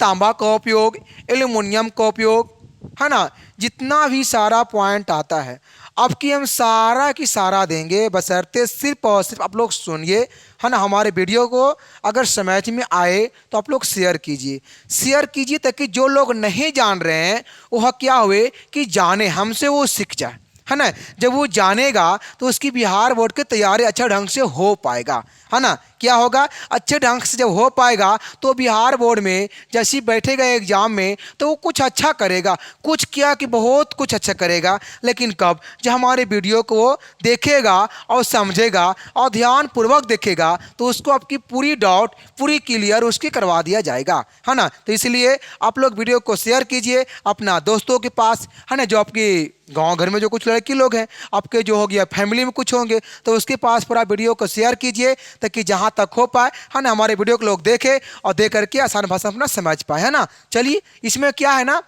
तांबा का उपयोग, एल्युमिनियम का उपयोग, है ना, जितना भी सारा पॉइंट आता है आपकी हम सारा की सारा देंगे, बशर्ते सिर्फ और सिर्फ आप लोग सुनिए, है ना। हमारे वीडियो को अगर समझ में आए तो आप लोग शेयर कीजिए, शेयर कीजिए, ताकि जो लोग नहीं जान रहे हैं वह क्या हुए कि जाने, हमसे वो सीख जाए, है ना। जब वो जानेगा तो उसकी बिहार बोर्ड की तैयारी अच्छा ढंग से हो पाएगा, है ना। क्या होगा, अच्छे ढंग से जब हो पाएगा तो बिहार बोर्ड में जैसे ही बैठेगा एग्जाम में तो वो कुछ अच्छा करेगा, कुछ क्या कि बहुत कुछ अच्छा करेगा। लेकिन कब, जब हमारे वीडियो को वो देखेगा और समझेगा और ध्यानपूर्वक देखेगा तो उसको आपकी पूरी डाउट पूरी क्लियर उसकी करवा दिया जाएगा, है ना। तो इसलिए आप लोग वीडियो को शेयर कीजिए अपना दोस्तों के पास, है ना, जो आपकी गांव घर में जो कुछ लड़की लोग हैं, आपके जो हो गया फैमिली में कुछ होंगे, तो उसके पास पूरा वीडियो को शेयर कीजिए ताकि जहां तक हो पाए, है ना, हमारे वीडियो को लोग देखें और देख करके आसान भाषा में अपना समझ पाए, है ना। चलिए इसमें क्या है ना,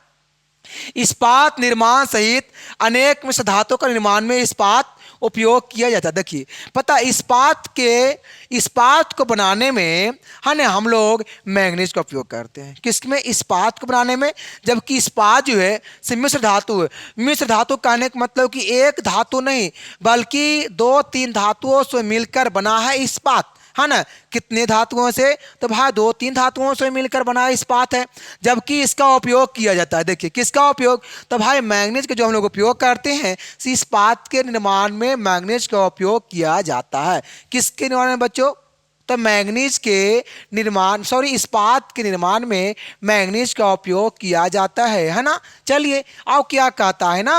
इस्पात निर्माण सहित अनेक मिश्र धातुओं का निर्माण में इस्पात उपयोग किया जाता है। देखिए पता, इस्पात को बनाने में, है ना, हम लोग मैग्नीज का उपयोग करते हैं। किसमें, इस्पात को बनाने में। जबकि इस्पात जो है से मिश्र धातु है। मिश्र धातु कहने का मतलब कि एक धातु नहीं बल्कि 2-3 धातुओं से मिलकर बना है इस्पात, है ना। कितने धातुओं से, तो भाई 2-3 धातुओं से मिलकर बना इस्पात है। जबकि इसका उपयोग किया जाता है, देखिए किसका उपयोग, तो भाई मैग्नीज का जो हम लोग उपयोग करते हैं इस्पात के निर्माण में मैग्नीज का उपयोग किया जाता है। किसके निर्माण में बच्चों, तो मैग्नीज के निर्माण, सॉरी, इस्पात के निर्माण में मैग्नीज का उपयोग किया जाता है ना। चलिए अब क्या कहता है ना,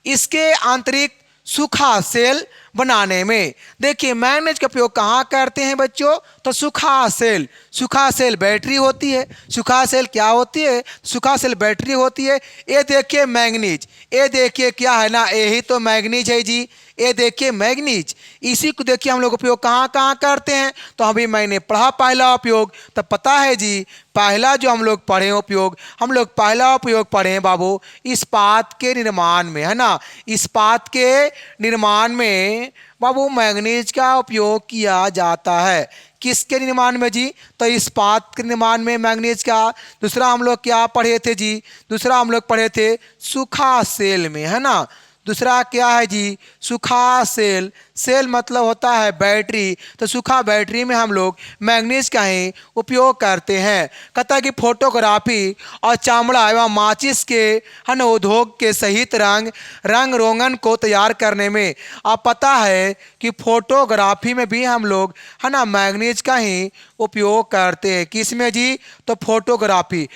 इसके आंतरिक सूखा सेल बनाने में। देखिए मैग्नीज का उपयोग कहाँ करते हैं बच्चों, तो सूखा सेल बैटरी होती है। सूखा सेल क्या होती है, सूखा सेल बैटरी होती है। ये देखिए मैग्नीज, ये देखिए क्या है ना, यही तो मैग्नीज है जी। ये देखिए मैग्नीज, इसी को देखिए हम लोग उपयोग कहाँ कहाँ करते हैं। तो अभी मैंने पढ़ा पहला उपयोग, तो पता है जी पहला जो हम लोग पढ़े उपयोग, हम लोग पहला उपयोग पढ़े हैं बाबू इस्पात के निर्माण में, है ना। इस्पात के निर्माण में बाबू मैग्नीज का उपयोग किया जाता है। किसके निर्माण में जी, तो इस्पात के निर्माण में मैग्नीज का। दूसरा हम लोग क्या पढ़े थे जी, दूसरा हम लोग पढ़े थे सूखा सेल में, है ना। दूसरा क्या है जी, सूखा सेल। सेल मतलब होता है बैटरी, तो सूखा बैटरी में हम लोग मैग्नीज का ही उपयोग करते हैं। कहता है कि फोटोग्राफी और चमड़ा एवं माचिस के, है ना, उद्योग के सहित रंग रोगन को तैयार करने में। आप पता है कि फोटोग्राफी में भी हम लोग, है ना, मैग्नीज का ही उपयोग करते हैं। किसमें जी, तो फोटोग्राफी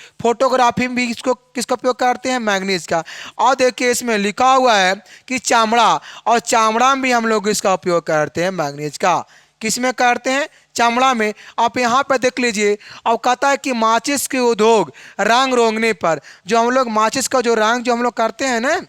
में भी किसका उपयोग करते हैं, मैग्नीज का। और देखिए इसमें लिखा हुआ है कि चमड़ा, और चमड़ा में भी हम लोग इसका उपयोग करते हैं मैग्नीज का। किसमें करते हैं, चमड़ा में। आप यहाँ पर देख लीजिए, और कहता है कि माचिस के उद्योग रंग रोगने पर, जो हम लोग माचिस का जो रंग जो हम लोग करते हैं ना,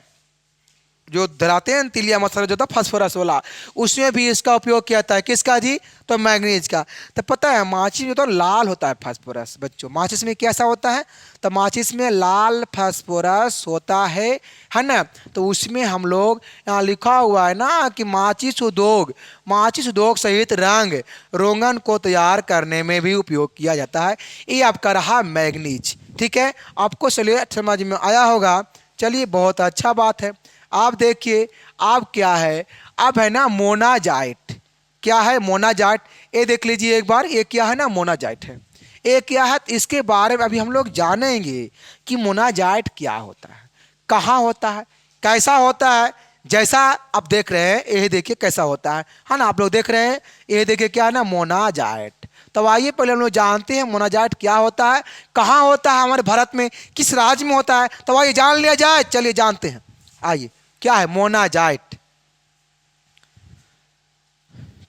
जो धराते हैं तिलिया मसाला जो था फास्फोरस वाला, उसमें भी इसका उपयोग किया जाता है। किसका जी, तो मैग्नीज का। तो पता है माचिस में तो लाल होता है फास्फोरस बच्चों, माचिस में कैसा होता है, तो माचिस में लाल फास्फोरस होता है ना। तो उसमें हम लोग यहाँ लिखा हुआ है ना कि माचिस उद्योग सहित रंग रोगन को तैयार करने में भी उपयोग किया जाता है। ये आपका रहा मैग्नीज। ठीक है, आपको चलिए समझ में आया होगा। चलिए बहुत अच्छा बात है। आप देखिए, अब क्या है, अब है ना मोनाजाइट। क्या है मोनाजाइट? ये देख लीजिए एक बार, ये क्या है ना मोनाजाइट है। ये क्या है, इसके बारे में अभी हम लोग जानेंगे कि मोनाजाइट क्या होता है, कहाँ होता है, कैसा होता है। जैसा आप देख रहे हैं ये देखिए कैसा होता है ना, आप लोग देख रहे हैं ये देखिए क्या है ना मोनाजाइट। तो आइए पहले हम लोग जानते हैं मोनाजाइट क्या होता है, कहाँ होता है, हमारे भारत में किस राज्य में होता है। तो आइए जान लिया जाए, चलिए जानते हैं। आइए, क्या है मोनाजाइट?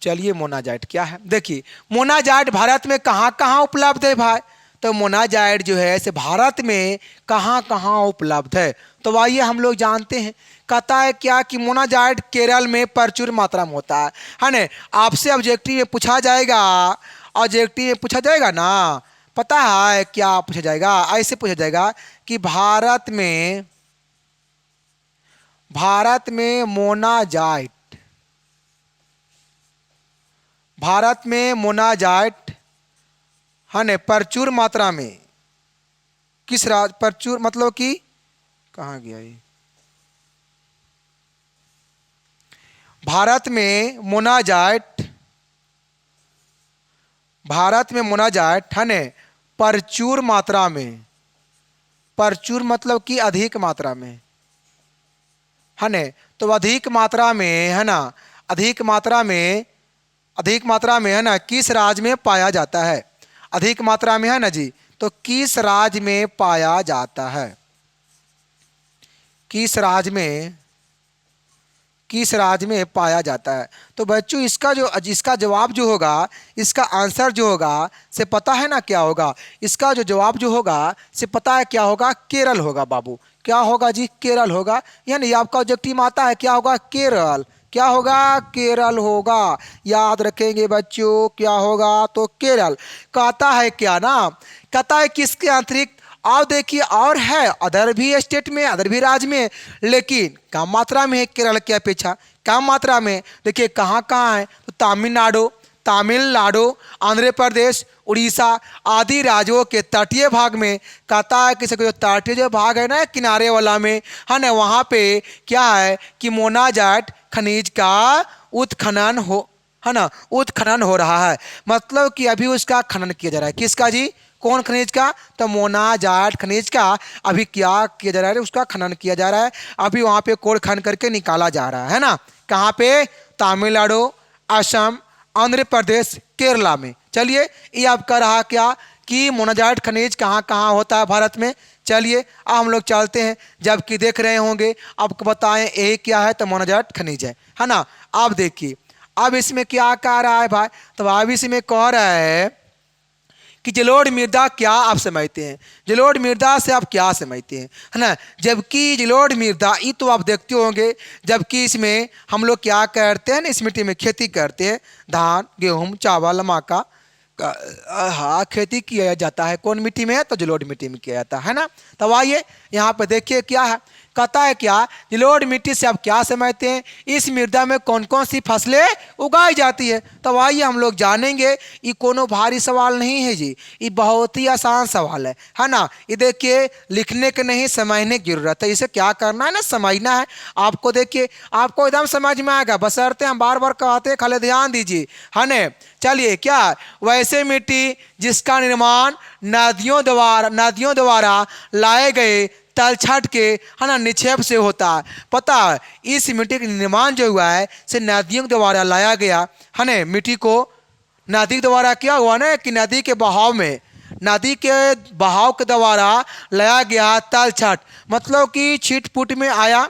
चलिए मोनाजाइट क्या है, देखिए मोनाजाइट भारत में कहाँ कहाँ उपलब्ध है भाई। तो मोनाजाइट जो है ऐसे भारत में कहाँ कहाँ उपलब्ध है, तो आइए हम लोग जानते हैं। कहता है क्या कि मोनाजाइट केरल में प्रचुर मात्रा में होता है ना। आपसे ऑब्जेक्टिव में पूछा जाएगा, ऑब्जेक्टिव में पूछा जाएगा ना, पता है क्या पूछा जाएगा? ऐसे पूछा जाएगा कि भारत में मोनाजाइट, भारत में मोनाजाइट है ना प्रचुर मात्रा में किस राज्य, प्रचुर मतलब कि कहाँ गया ये, भारत में मोनाजाइट, भारत में मोनाजाइट है ना प्रचुर मात्रा में, प्रचुर मतलब कि अधिक मात्रा में है ना। तो अधिक मात्रा में है ना, अधिक मात्रा में, अधिक मात्रा में है ना किस राज्य में पाया जाता है, अधिक मात्रा में है ना जी। तो किस राज्य में पाया जाता है, किस राज्य में, किस राज्य में पाया जाता है। तो बच्चों इसका जवाब जो होगा, इसका आंसर जो होगा से पता है ना क्या होगा, इसका जो जवाब जो होगा से पता है क्या होगा, केरल होगा बाबू। क्या होगा जी? केरल होगा। यानी आपका ऑब्जेक्टिव आता है क्या होगा, केरल। क्या होगा? केरल होगा। याद रखेंगे बच्चों, क्या होगा तो केरल। कहता है क्या ना, कहता है किसके अतिरिक्त, और देखिए और है अदर भी स्टेट में, अदर भी राज्य में, लेकिन कम मात्रा में है केरल की अपेक्षा, कम मात्रा में। देखिए कहाँ कहाँ है, तो तमिलनाडु, तमिलनाडु, आंध्र प्रदेश, उड़ीसा आदि राज्यों के तटीय भाग में। कहता है कि जो तटीय जो भाग है ना किनारे वाला में है ना, वहाँ पे क्या है कि मोनाजाइट खनिज का उत्खनन हो, है ना, उत्खनन हो रहा है। मतलब कि अभी उसका खनन किया जा रहा है। किसका जी? कौन खनिज का? तो मोनाजाइट खनिज का अभी क्या किया जा रहा है, उसका खनन किया जा रहा है। अभी वहाँ पे कोड़ खन करके निकाला जा रहा है ना। कहाँ पे? तमिलनाडु, असम, आंध्र प्रदेश, केरला में। चलिए ये आपका रहा क्या कि मोनाजाइट खनिज कहाँ कहाँ होता है भारत में। चलिए अब हम लोग चलते हैं, जबकि देख रहे होंगे आपको बताएं ये क्या है, तो मोनाजाइट खनिज है ना। आप देखिए अब इसमें क्या कह रहा है भाई, तो अब इसमें कह रहा है कि जलोढ़ मृदा क्या आप समझते हैं, जलोढ़ मृदा से आप क्या समझते हैं, है ना। जबकि जलोढ़ मृदा ये तो आप देखते होंगे, जबकि इसमें हम लोग क्या करते हैं, इस मिट्टी में खेती करते हैं, धान, गेहूँ, चावल, मक्का हाँ खेती किया जाता है। कौन मिट्टी में है? तो जलोढ़ मिट्टी में किया जाता है ना। तो आइए यहाँ पर देखिए क्या है, कहता है क्या जलोढ़ मिट्टी से आप क्या समझते हैं, इस मृदा में कौन कौन सी फसलें उगाई जाती है। तो आइए हम लोग जानेंगे। ये कोनो भारी सवाल नहीं है जी, ये बहुत ही आसान सवाल है ना। ये देखिए लिखने के नहीं समझने की जरूरत है, इसे क्या करना है ना समझना है आपको। देखिए आपको एकदम समझ में आएगा, बशर्ते हम बार बार कहते हैं, खाली ध्यान दीजिए है ना। चलिए क्या, वैसे मिट्टी जिसका निर्माण नदियों द्वारा लाए गए तलछट के है ना निक्षेप से होता है। पता है इस मिट्टी का निर्माण जो हुआ है से नदियों द्वारा लाया गया है ना। मिट्टी को नदी द्वारा क्या हुआ ना कि नदी के बहाव में, नदी के बहाव के द्वारा लाया गया तलछट, मतलब कि छिटपुट में आया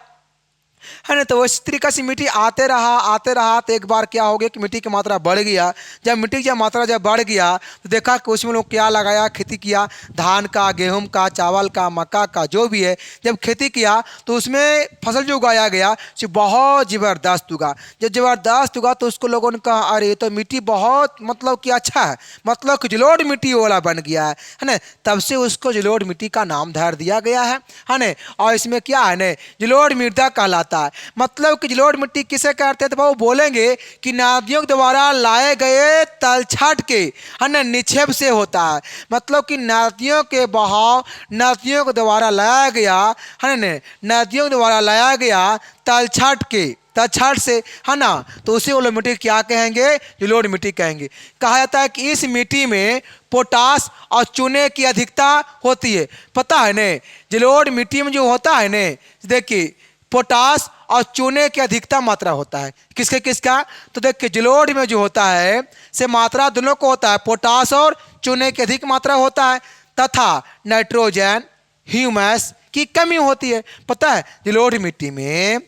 है ना। तो इस तरीके से मिट्टी आते रहा तो एक बार क्या हो गया कि मिट्टी की मात्रा बढ़ गया। जब मिट्टी की मात्रा जब बढ़ गया तो देखा कि उसमें लोग क्या लगाया, खेती किया, धान का, गेहूं का, चावल का, मक्का का, जो भी है। जब खेती किया तो उसमें फसल जो उगाया गया सो बहुत ज़बरदस्त उगा। जब ज़बरदस्त उगा तो उसको लोगों ने कहा अरे तो मिट्टी बहुत मतलब कि अच्छा है, मतलब कि जलोढ़ मिट्टी वाला बन गया है ना। तब से उसको जलोढ़ मिट्टी का नाम धर दिया गया है ना। और इसमें क्या है ना जलोढ़ मृदा कहलाता होता है। मतलब कि जलोढ़ मिट्टी किसे कहते हैं, तो वो बोलेंगे कि नदियों के द्वारा लाए गए तलछट के है ना निक्षेप से होता है। मतलब कि नदियों के बहाव, नदियों के द्वारा लाया गया है ना, नदियों के द्वारा लाया गया तलछट से है ना, तो उसी वाले मिट्टी क्या कहेंगे, जलोढ़ मिट्टी कहेंगे। कहा जाता है कि इस मिट्टी में पोटास और चूने की अधिकता होती है। पता है ने, जलोढ़ मिट्टी में जो होता है ने, देखिए पोटास और चूने की अधिकता मात्रा होता है। किसके किसका, तो देखिए जलोढ़ में जो होता है से मात्रा दोनों को होता है, पोटास और चूने की अधिक मात्रा होता है, तथा नाइट्रोजन ह्यूमस की कमी होती है। पता है जलोढ़ मिट्टी में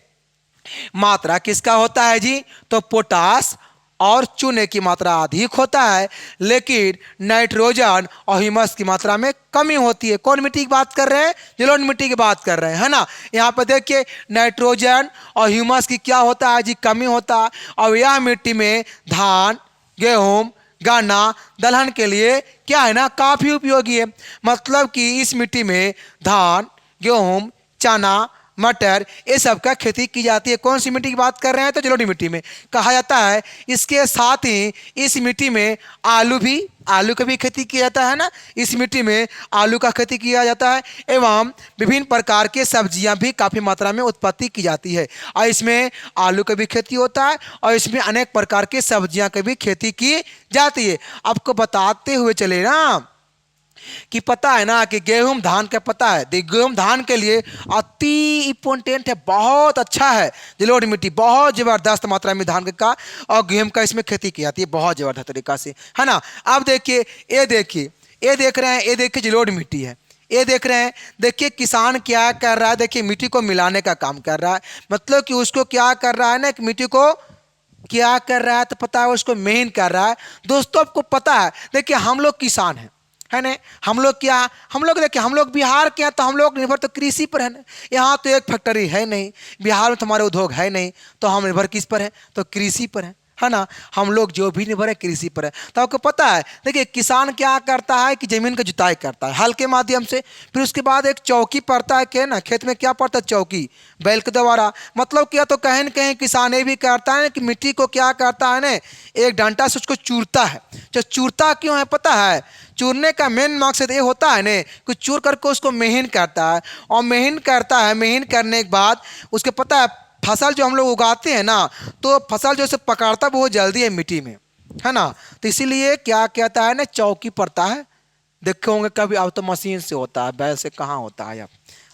मात्रा किसका होता है जी, तो पोटास और चूने की मात्रा अधिक होता है, लेकिन नाइट्रोजन और ह्यूमस की मात्रा में कमी होती है। कौन मिट्टी की बात कर रहे हैं, जलोढ़ मिट्टी की बात कर रहे हैं, है ना। यहाँ पर देखिए नाइट्रोजन और ह्यूमस की क्या होता है जी, कमी होता है। और यह मिट्टी में धान, गेहूं, गन्ना, दलहन के लिए क्या है ना, काफी उपयोगी है। मतलब कि इस मिट्टी में धान, गेहूं, चना, मटर ये सब का खेती की जाती है। कौन सी मिट्टी की बात कर रहे हैं, तो जलोढ़ मिट्टी में। कहा जाता है इसके साथ ही इस मिट्टी में आलू का भी खेती किया जाता है ना, इस मिट्टी में आलू का खेती किया जाता है, एवं विभिन्न प्रकार के सब्जियां भी काफ़ी मात्रा में उत्पत्ति की जाती है। और इसमें आलू का भी खेती होता है और इसमें अनेक प्रकार के सब्जियां की भी खेती की जाती है। आपको बताते हुए चले ना कि पता है ना कि गेहूं धान का पता है, गेहूं धान के लिए अति इम्पोर्टेंट है, बहुत अच्छा है जलोढ़ मिट्टी, बहुत जबरदस्त मात्रा में धान का और गेहूं का इसमें खेती की जाती है बहुत जबरदस्त तरीका से, है ना। अब देखिए ये देख रहे हैं, ये देखिए जलोढ़ मिट्टी है, ये देख रहे हैं। देखिए किसान क्या कर रहा है, देखिए मिट्टी को मिलाने का काम कर रहा है। मतलब कि उसको क्या कर रहा है ना, कि मिट्टी को क्या कर रहा है, तो पता है उसको मेहनत कर रहा है। दोस्तों आपको पता है, देखिए हम लोग किसान हैं, है ना। हम लोग देखिए, हम लोग बिहार के हैं, तो हम लोग निर्भर तो कृषि पर है ना। यहाँ तो एक फैक्ट्री है नहीं, बिहार में तो हमारे उद्योग है नहीं, तो हम निर्भर किस पर है, तो कृषि पर है ना। हम लोग जो भी निर्भर है कृषि पर है। तो आपको पता है देखिए किसान क्या करता है कि जमीन की जुताई करता है हल के माध्यम से, फिर उसके बाद एक चौकी पड़ता है कि ना, खेत में क्या पड़ता है, चौकी, बैल के द्वारा। मतलब क्या, तो कहीं न कहीं किसान ये भी करता है कि मिट्टी को क्या करता है ना, एक डंडा से उसको चूरता है। जो चूरता क्यों है पता है, चूरने का मेन मकसद ये होता है ना कि चूर करके उसको मेहन करता है, और मेहन करने के बाद उसके पता है फसल जो हम लोग उगाते हैं ना, तो फसल जो से पकड़ता बहुत जल्दी है मिट्टी में, है ना। तो इसीलिए क्या कहता है ना, चौकी पड़ता है। देखे होंगे कभी, अब तो मशीन से होता है, बैल से कहाँ होता है।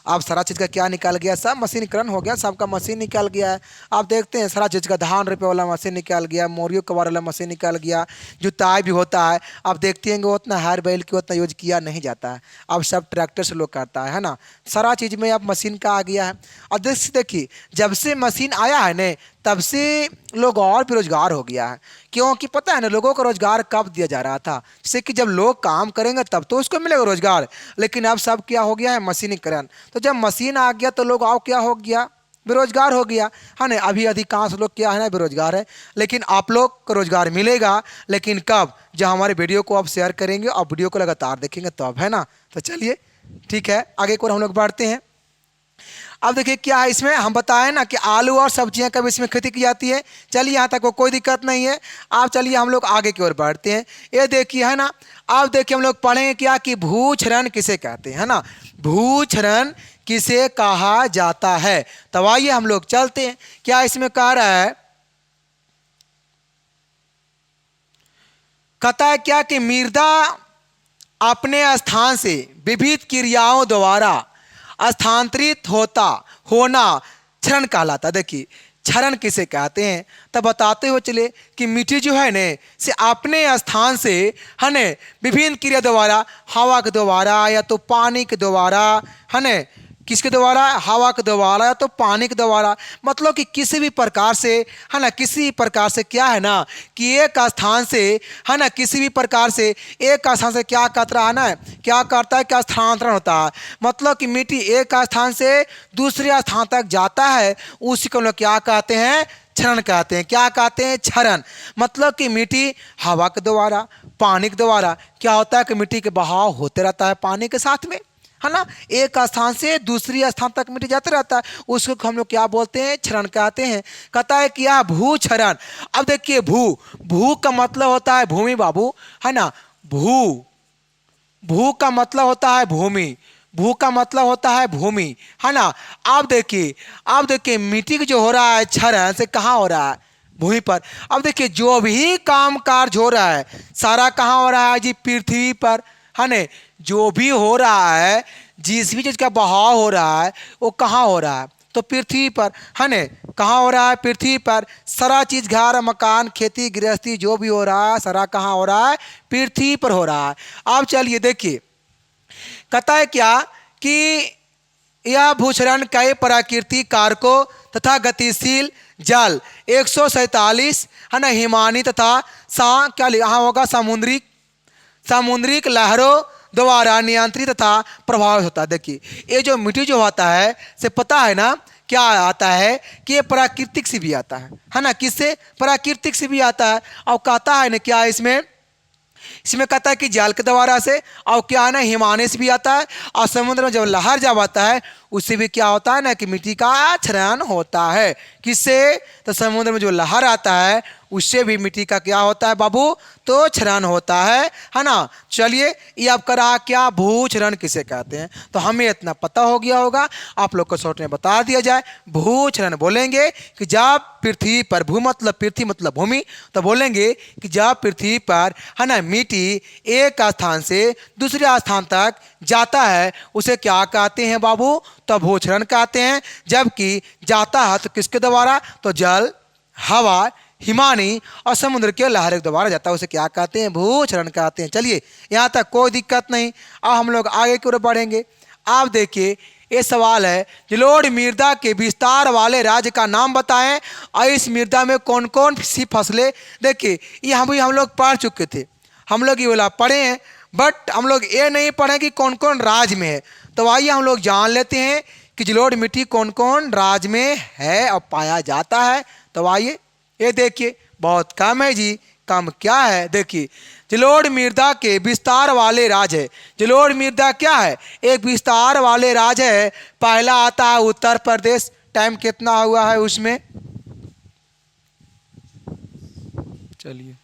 अब सारा चीज़ का क्या निकल गया, सब मशीनीकरण हो गया, सबका मशीन निकल गया है। आप देखते हैं सारा चीज़ का धान रोपे वाला मशीन निकल गया, मोरियो कबार वाला मशीन निकल गया, जुताई भी होता है। आप देखते हैं कि उतना हर बैल की उतना यूज किया नहीं जाता है, अब सब ट्रैक्टर से लोग करता है ना। सारा चीज़ में अब मशीन का आ गया है। और देखिए जब से मशीन आया है न, तब से लोग और बेरोजगार हो गया है। क्योंकि पता है ना, लोगों को रोजगार कब दिया जा रहा था, जैसे कि जब लोग काम करेंगे तब तो उसको मिलेगा रोजगार, लेकिन अब सब क्या हो गया है, मशीनीकरण। तो जब मशीन आ गया तो लोग और क्या हो गया, बेरोजगार हो गया, है ना। अभी अधिकांश लोग क्या है ना, बेरोजगार है। लेकिन आप लोग को रोजगार मिलेगा, लेकिन कब, जब हमारे वीडियो को आप शेयर करेंगे और वीडियो को लगातार देखेंगे तब, है ना। तो चलिए ठीक है, आगे को हम लोग बढ़ते हैं। अब देखिए क्या है इसमें, हम बताएं ना कि आलू और सब्जियां कब इसमें खेती की जाती है। चलिए यहाँ तक कोई दिक्कत नहीं है। आप चलिए हम लोग आगे की ओर बढ़ते हैं। ये देखिए है ना, अब देखिए हम लोग पढ़ेंगे क्या कि भूक्षरण किसे कहते हैं, है ना। भूक्षरण किसे कहा जाता है, तो आइए हम लोग चलते हैं। क्या इसमें कह रहा है, कहता है क्या कि मृदा अपने स्थान से विविध क्रियाओं द्वारा स्थानांतरित होना क्षरण कहलाता। देखिए क्षरण किसे कहते हैं, तब बताते हुए चले कि मिट्टी जो है न से अपने स्थान से, है न, विभिन्न क्रिया द्वारा, हवा के द्वारा या तो पानी के द्वारा, है न, किसके द्वारा, हवा के द्वारा या तो पानी के द्वारा, मतलब कि किसी भी प्रकार से, है ना, किसी प्रकार से क्या है ना कि एक स्थान से, है ना, किसी भी प्रकार से एक स्थान से क्या करता है ना, क्या करता है, क्या स्थानांतरण होता है। मतलब कि मिट्टी एक स्थान से दूसरे स्थान तक जाता है, उसी को लोग क्या कहते हैं, क्षरण कहते हैं। क्या कहते हैं, क्षरण। मतलब कि मिट्टी हवा के द्वारा, पानी के द्वारा क्या होता है कि मिट्टी के बहाव होते रहता है पानी के साथ में, है ना, एक स्थान से दूसरी स्थान तक मिट्टी जाते रहता है, उसको हम लोग क्या बोलते हैं, क्षरण कहते हैं। कहता है क्या, भू क्षरण। अब देखिए भू, भू का मतलब होता है भूमि बाबू, है ना, भू, भू का मतलब होता है भूमि, भू का मतलब होता है भूमि, है ना। अब देखिए, अब देखिए मिट्टी जो हो रहा है क्षरण से कहाँ हो रहा है, भूमि पर। अब देखिए जो भी काम कार्य हो रहा है सारा कहाँ हो रहा है जी, पृथ्वी पर, है ना। जो भी हो रहा है, जिस भी चीज का बहाव हो रहा है वो कहाँ हो रहा है, तो पृथ्वी पर, है ना। कहाँ हो रहा है, पृथ्वी पर। सारा चीज, घर मकान खेती गृहस्थी जो भी हो रहा है सारा कहाँ हो रहा है, पृथ्वी पर हो रहा है। अब चलिए देखिए, कहता है क्या कि यह भूक्षरण कई प्राकृतिक कारकों तथा गतिशील जल 147, है ना, हिमानी तथा क्या यहाँ होगा, सामुद्रिक, सामुद्रिक लहरों द्वारा नियंत्रित तथा प्रभावित होता है। देखिए ये जो मिट्टी जो होता है से पता है ना क्या आता है कि ये प्राकृतिक से भी आता है ना, किससे, प्राकृतिक से भी आता है। और कहता है ना क्या इसमें, इसमें कहता है कि जल के द्वारा से, और क्या है ना, हिमालय से भी आता है। और समुद्र में जब लहर जब आता है उससे भी क्या होता है ना कि मिट्टी का क्षरण होता है। किससे, तो समुद्र में जो लहर आता है उससे भी मिट्टी का क्या होता है बाबू, तो क्षरण होता है ना। चलिए ये आपका रहा क्या, भू क्षरण किसे कहते हैं। तो हमें इतना पता हो गया होगा, आप लोग को शॉर्ट में बता दिया जाए। भू क्षरण बोलेंगे कि जब पृथ्वी पर, भू मतलब पृथ्वी मतलब भूमि, तो बोलेंगे कि जब पृथ्वी पर, है ना, मिट्टी एक स्थान से दूसरे स्थान तक जाता है उसे क्या कहते हैं बाबू, तो भू क्षरण कहते हैं। जबकि जाता है तो किसके द्वारा, तो जल, हवा, हिमानी और समुद्र के लहर के द्वारा जाता है, उसे क्या कहते हैं, भू क्षरण कहते हैं। चलिए यहाँ तक कोई दिक्कत नहीं। अब हम लोग आगे की ओर बढ़ेंगे। आप देखिए ये सवाल है, जलोढ़ मृदा के विस्तार वाले राज्य का नाम बताएं और इस मृदा में कौन कौन सी फसलें। देखिए ये हम लोग पढ़ चुके थे, हम लोग ये वाला पढ़े हैं, बट हम लोग ये नहीं पढ़े कि कौन कौन राज्य में है। तो आइए हम लोग जान लेते हैं कि जलोढ़ मिट्टी कौन कौन राज्य में है और पाया जाता है। तो आइए ये देखिए, बहुत कम है जी, कम क्या है, देखिए जलोढ़ मृदा के विस्तार वाले राज्य है। जलोढ़ मृदा क्या है, एक विस्तार वाले राज्य है। पहला आता है उत्तर प्रदेश। टाइम कितना हुआ है उसमें, चलिए,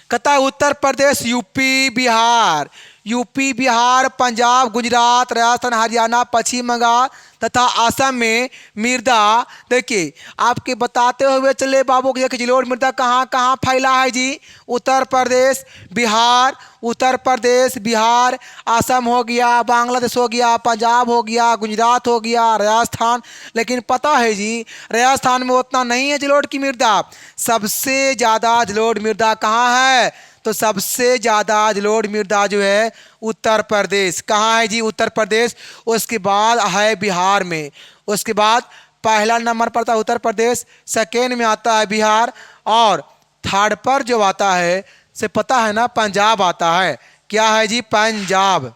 कहता है उत्तर प्रदेश, यूपी बिहार, यूपी बिहार, पंजाब, गुजरात, राजस्थान, हरियाणा, पश्चिम बंगाल तथा असम में मृदा। देखिए आपके बताते हुए चले बाबू कि जलोढ़ मृदा कहाँ कहाँ फैला है जी, उत्तर प्रदेश, बिहार, उत्तर प्रदेश, बिहार, असम हो गया, बांग्लादेश हो गया, पंजाब हो गया, गुजरात हो गया, राजस्थान। लेकिन पता है जी राजस्थान में उतना नहीं है जलोढ़ की मृदा। सबसे ज़्यादा जलोढ़ मृदा कहाँ है, तो सबसे ज़्यादा जलोढ़ मृदा जो है उत्तर प्रदेश। कहाँ है जी, उत्तर प्रदेश। उसके बाद है बिहार में, उसके बाद पहला नंबर पर था उत्तर प्रदेश, सेकेंड में आता है बिहार, और थर्ड पर जो आता है से पता है ना, पंजाब आता है। क्या है जी, पंजाब,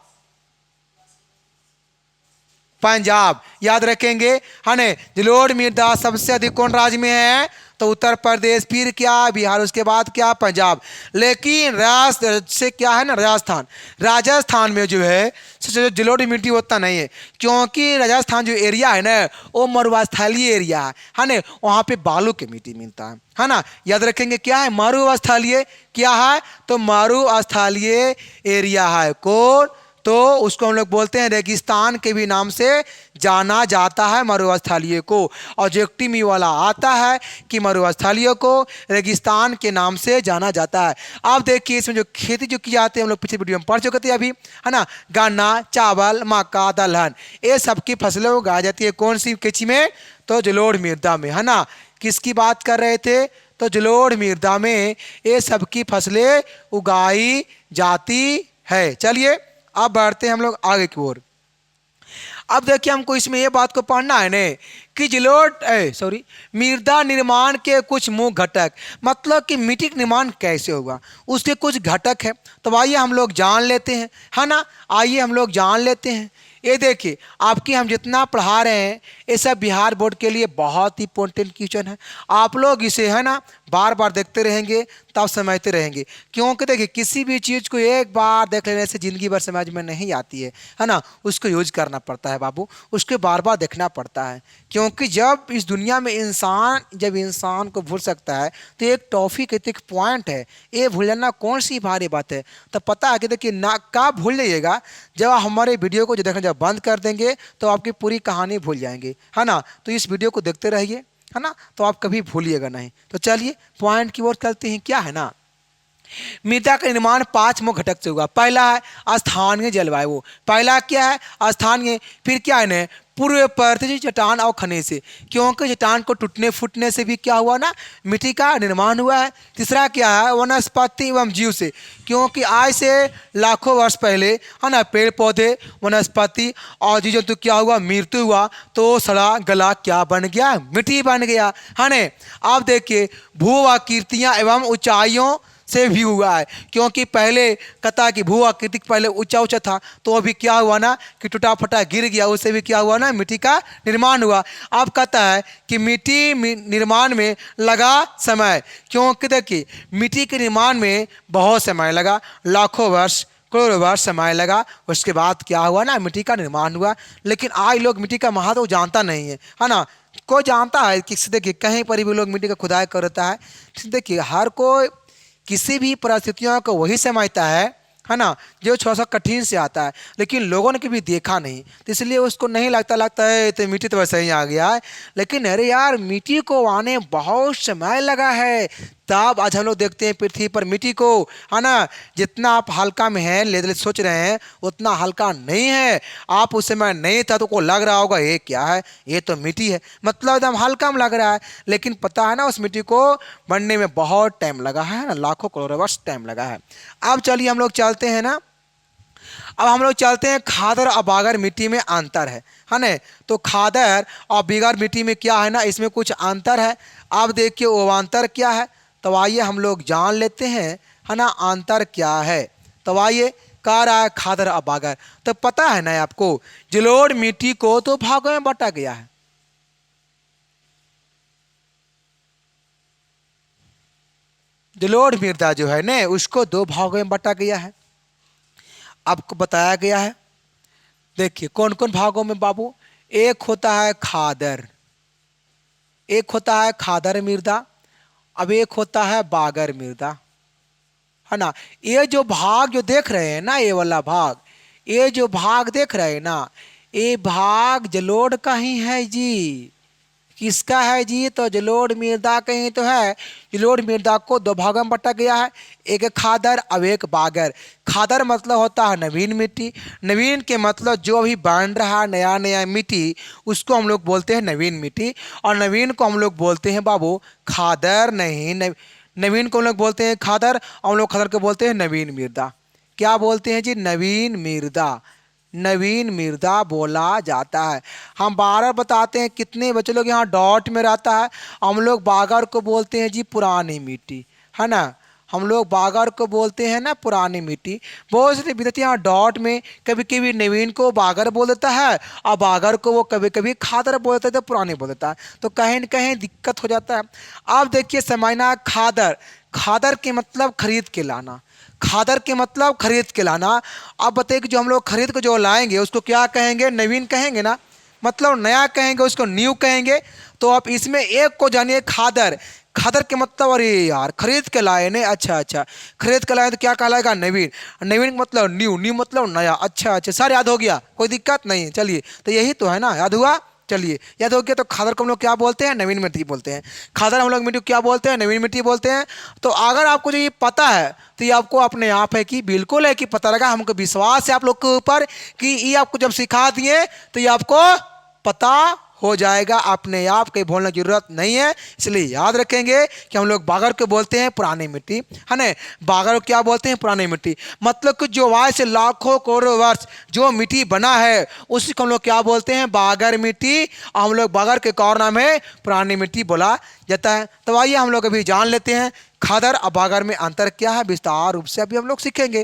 पंजाब याद रखेंगे, है ना। जलोढ़ मृदा सबसे अधिक कौन राज्य में है, तो उत्तर प्रदेश, फिर क्या बिहार, उसके बाद क्या पंजाब। लेकिन से क्या है ना, राजस्थान, राजस्थान में जो है जलोढ़ मिट्टी उतना नहीं है, क्योंकि राजस्थान जो एरिया है ना वो मरुस्थलीय एरिया है ना, वहाँ पे बालू की मिट्टी मिलता है ना। याद रखेंगे क्या है, मरुस्थलीय, क्या है, तो मरुस्थलीय एरिया है कौन, तो उसको हम लोग बोलते हैं रेगिस्तान के भी नाम से जाना जाता है मरुस्थलीय को। ऑब्जेक्टिव में वाला आता है कि मरुस्थलीय को रेगिस्तान के नाम से जाना जाता है। अब देखिए इसमें जो खेती जो की जाती है हम लोग पिछले वीडियो में पढ़ चुके थे अभी, है ना। गन्ना, चावल, मक्का, दलहन, ये सबकी फसलें उगाई जाती है कौन सी खेती में, तो जलोढ़ मृदा में, है ना। किसकी बात कर रहे थे, तो जलोढ़ मृदा में ये सबकी फसलें उगाई जाती है। चलिए अब बढ़ते हैं हम लोग आगे की ओर। अब देखिए हमको इसमें ये बात को पढ़ना है ने कि जलोढ़ मृदा निर्माण के कुछ मुख्य घटक, मतलब कि मिट्टी का निर्माण कैसे होगा उसके कुछ घटक है। तो आइए हम लोग जान लेते हैं, है ना। आइए हम लोग जान लेते हैं। ये देखिए आपकी हम जितना पढ़ा रहे हैं ये सब बिहार बोर्ड के लिए बहुत ही इंपॉर्टेंट क्वेश्चन है। आप लोग इसे, है ना, बार बार देखते रहेंगे तब समझते रहेंगे। क्योंकि देखिए किसी भी चीज़ को एक बार देख लेने से ज़िंदगी भर समझ में नहीं आती है ना, उसको यूज करना पड़ता है बाबू, उसके बार बार देखना पड़ता है। क्योंकि जब इस दुनिया में जब इंसान को भूल सकता है तो एक टॉफ़ी के एक पॉइंट है, ये भूल जाना कौन सी भारी बात है। तो पता है कि देखिए ना कब भूल जाइएगा, जब आप हमारे वीडियो को जो देखना जब बंद कर देंगे तो आपकी पूरी कहानी भूल जाएंगे, है ना। तो इस वीडियो को देखते रहिए, है ना, तो आप कभी भूलिएगा नहीं। तो चलिए पॉइंट की ओर चलते हैं। क्या है ना, मृदा का निर्माण 5 मुख्य घटक से हुआ। पहला है स्थानीय जलवायु, पहला क्या है स्थानीय। फिर क्या है ना, पूर्व पृथ्वी चट्टान और खनिज से, क्योंकि चट्टान को टूटने फूटने से भी क्या हुआ ना, मिट्टी का निर्माण हुआ है। तीसरा क्या है, वनस्पति एवं जीव से, क्योंकि आज से लाखों वर्ष पहले है ना पेड़ पौधे वनस्पति और जीव जंतु क्या हुआ, मृत्यु हुआ तो सड़ा गला क्या बन गया, मिट्टी बन गया, है ना। आप देखिए भू आकृतियाँ एवं ऊंचाइयों से भी हुआ है, क्योंकि पहले कथा की भू आकृति पहले ऊंचा ऊंचा था, तो अभी क्या हुआ ना कि टूटा फटा गिर गया, उससे भी क्या हुआ ना मिट्टी का निर्माण हुआ। अब कहता है कि मिट्टी निर्माण में लगा समय, क्योंकि देखिए मिट्टी के निर्माण में बहुत समय लगा, लाखों वर्ष करोड़ों वर्ष समय लगा, उसके बाद क्या हुआ ना मिट्टी का निर्माण हुआ। लेकिन आज लोग मिट्टी का महत्व जानता नहीं है ना। कोई जानता है कि देखिए कहीं पर भी लोग मिट्टी का खुदाई करता है, देखिए हर कोई किसी भी परिस्थितियों को वही समझता है ना, जो थोड़ा सा कठिन से आता है, लेकिन लोगों ने कभी देखा नहीं, तो इसलिए उसको नहीं लगता है तो मिट्टी तो वैसे ही आ गया है। लेकिन अरे यार मिट्टी को आने बहुत समय लगा है, तब आज हम लोग देखते हैं पृथ्वी पर मिट्टी को, है ना। जितना आप हल्का में है ले सोच रहे हैं उतना हल्का नहीं है। आप उस समय नहीं था तो को लग रहा होगा ये क्या है, ये तो मिट्टी है, मतलब एकदम हल्का में लग रहा है। लेकिन पता है ना उस मिट्टी को बनने में बहुत टाइम लगा है ना, लाखों करोड़ों वर्ष टाइम लगा है। अब चलिए हम लोग चलते हैं ना, अब हम लोग चलते हैं खादर और बागर मिट्टी में अंतर है ना। तो खादर और बिगर मिट्टी में क्या है ना, इसमें कुछ अंतर है। अब देखिए वो अंतर क्या है, तो आइए हम लोग जान लेते हैं, है ना, अंतर क्या है। तो आइए कह रहा है खादर और बागर, तो पता है ना आपको जलोढ़ मिट्टी को तो भागों में बांटा गया है। जलोढ़ मृदा जो है ना उसको 2 भागों में बांटा गया है, आपको बताया गया है। देखिए कौन कौन भागों में बाबू, एक होता है खादर, एक होता है खादर मृदा, अब एक होता है बागर मृदा, है ना। ये जो भाग जो देख रहे हैं ना, ये वाला भाग, ये जो भाग देख रहे हैं ना, ये भाग जलोढ़ का ही है जी। किसका है जी, तो जलोढ़ मृदा का ही तो है। जलोढ़ मृदा को 2 भागों में बांटा गया है, एक खादर अब एक बागर। खादर मतलब होता है नवीन मिट्टी, नवीन के मतलब जो अभी बन रहा नया नया मिट्टी उसको हम लोग बोलते हैं नवीन मिट्टी, और नवीन को हम लोग बोलते हैं बाबू खादर नहीं, नवीन को हम लोग बोलते हैं खादर, और हम लोग खादर को बोलते हैं नवीन मृदा। क्या बोलते हैं जी, नवीन मृदा, नवीन मृदा बोला जाता है। हम बार बताते हैं, कितने बच्चे लोग यहाँ डॉट में रहता है, हम लोग बागर को बोलते हैं जी पुरानी मिट्टी, है ना। हम लोग बागर को बोलते हैं ना पुरानी मिट्टी। बहुत सारे विद्यार्थी यहाँ डॉट में कभी कभी नवीन को बागर बोल देता है और बागर को वो कभी कभी खादर बोल देता है, तो पुरानी बोल देता है, तो कहीं न कहीं दिक्कत हो जाता है। अब देखिए समझना, खादर, खादर के मतलब खरीद के लाना, खादर के मतलब खरीद के लाना। अब बताइए कि जो हम लोग खरीद के जो लाएंगे उसको क्या कहेंगे, नवीन कहेंगे ना, मतलब नया कहेंगे, उसको न्यू कहेंगे। तो आप इसमें एक को जानिए खादर, खादर के मतलब अरे यार खरीद के लाए ने, अच्छा अच्छा खरीद के लाए तो क्या कहलाएगा, नवीन, नवीन का मतलब न्यू, न्यू मतलब नया, अच्छा अच्छा सर याद हो गया, कोई दिक्कत नहीं। चलिए तो यही तो है ना, याद हुआ, चलिए याद हो गया। तो खादर को हम लोग क्या बोलते हैं, नवीन मिट्टी बोलते हैं। खादर हम लोग मिट्टी क्या बोलते हैं, नवीन मिट्टी बोलते हैं। तो अगर आपको जो ये पता है तो ये आपको अपने आप है कि बिल्कुल है कि पता लगा, हमको विश्वास है आप लोग के ऊपर कि ये आपको जब सिखा दिए तो ये आपको पता हो जाएगा, अपने आप कहीं बोलने की जरूरत नहीं है। इसलिए याद रखेंगे कि हम लोग बागर को बोलते हैं पुरानी मिट्टी, है ना। बागर को क्या बोलते हैं, पुरानी मिट्टी, मतलब कि जो आज से लाखों करोड़ों वर्ष जो मिट्टी बना है उसी को हम लोग क्या बोलते हैं, बागर मिट्टी। और हम लोग बागर के और नाम है पुरानी मिट्टी बोला जाता है। तो आइए हम लोग अभी जान लेते हैं खादर और बागर में अंतर क्या है, विस्तार रूप से अभी हम लोग सीखेंगे।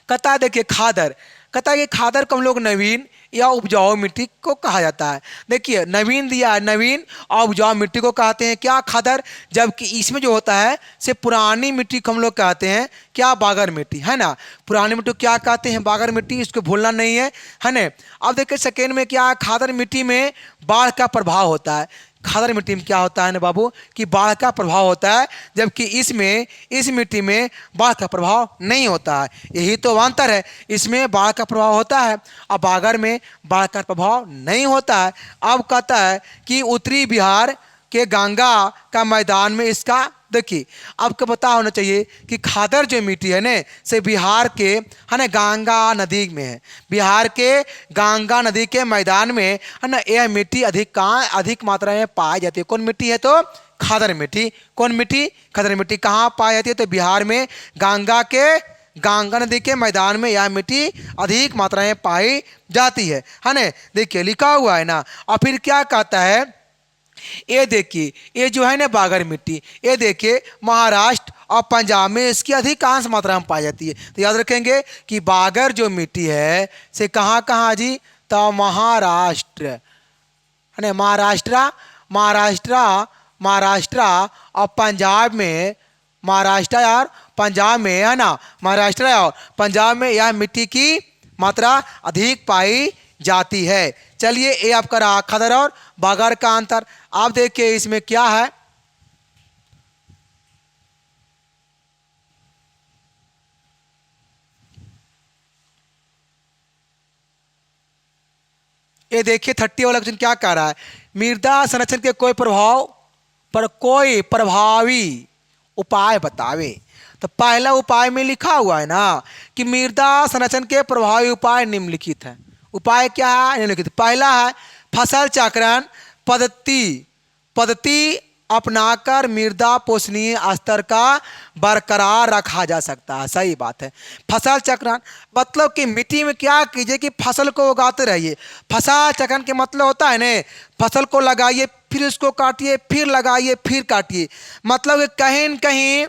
कहता है देखिए खादर, कहता है कि खादर को हम लोग नवीन, या उपजाऊ मिट्टी को कहा जाता है। देखिए नवीन दिया है, नवीन और उपजाऊ मिट्टी को कहते हैं क्या, खादर। जबकि इसमें जो होता है से पुरानी मिट्टी को हम लोग कहते हैं क्या, बागर मिट्टी, है ना। पुरानी मिट्टी को क्या कहते हैं, बागर मिट्टी, इसको भूलना नहीं है ना। अब देखिए सेकेंड में क्या है, खादर मिट्टी में बाढ़ का प्रभाव होता है। खादर मिट्टी में क्या होता है ना बाबू कि बाढ़ का प्रभाव होता है, जबकि इसमें इस मिट्टी में बाढ़ का प्रभाव नहीं होता है। यही तो अंतर है, इसमें बाढ़ का प्रभाव होता है और बागर में बाढ़ का प्रभाव नहीं होता है। अब कहता है कि उत्तरी बिहार के गंगा का मैदान में इसका, देखिए आपको पता होना चाहिए कि खादर जो मिट्टी है ना से बिहार के, है ना, गंगा नदी में है। बिहार के गंगा नदी के मैदान में, है ना, यह मिट्टी अधिक मात्रा में पाई जाती है। कौन मिट्टी है तो खादर मिट्टी। कौन मिट्टी, खादर मिट्टी। कहाँ पाई जाती है तो बिहार में गंगा नदी के मैदान में यह मिट्टी अधिक मात्रा में पाई जाती है ना। देखिए लिखा हुआ है ना। और फिर क्या कहता है, ये देखिए ये जो है ना बागर मिट्टी, ये देखिए महाराष्ट्र और पंजाब में इसकी अधिकांश मात्रा में पाई जाती है। तो याद रखेंगे कि बागर जो मिट्टी है से कहाँ कहाँ जी, तो महाराष्ट्र, है ना, महाराष्ट्र और पंजाब में, महाराष्ट्र और पंजाब में, है ना, महाराष्ट्र और पंजाब में यह मिट्टी की मात्रा अधिक पाई जाती है। चलिए ये आपका रहा खादर और बागर का अंतर। आप देखिए इसमें क्या है, ये देखिए 30 वाला क्वेश्चन क्या कह रहा है, मृदा संरक्षण के कोई प्रभावी उपाय बतावे। तो पहला उपाय में लिखा हुआ है ना कि मृदा संरक्षण के प्रभावी उपाय निम्नलिखित है। उपाय क्या है निम्नलिखित। पहला है फसल चक्रण पद्धति अपनाकर मृदा पोषणीय स्तर का बरकरार रखा जा सकता है। सही बात है। फसल चक्रण मतलब कि मिट्टी में क्या कीजिए कि फसल को उगाते रहिए। फसल चक्रण के मतलब होता है ना, फसल को लगाइए फिर उसको काटिए, फिर लगाइए फिर काटिए। मतलब कि कहीं न कहीं,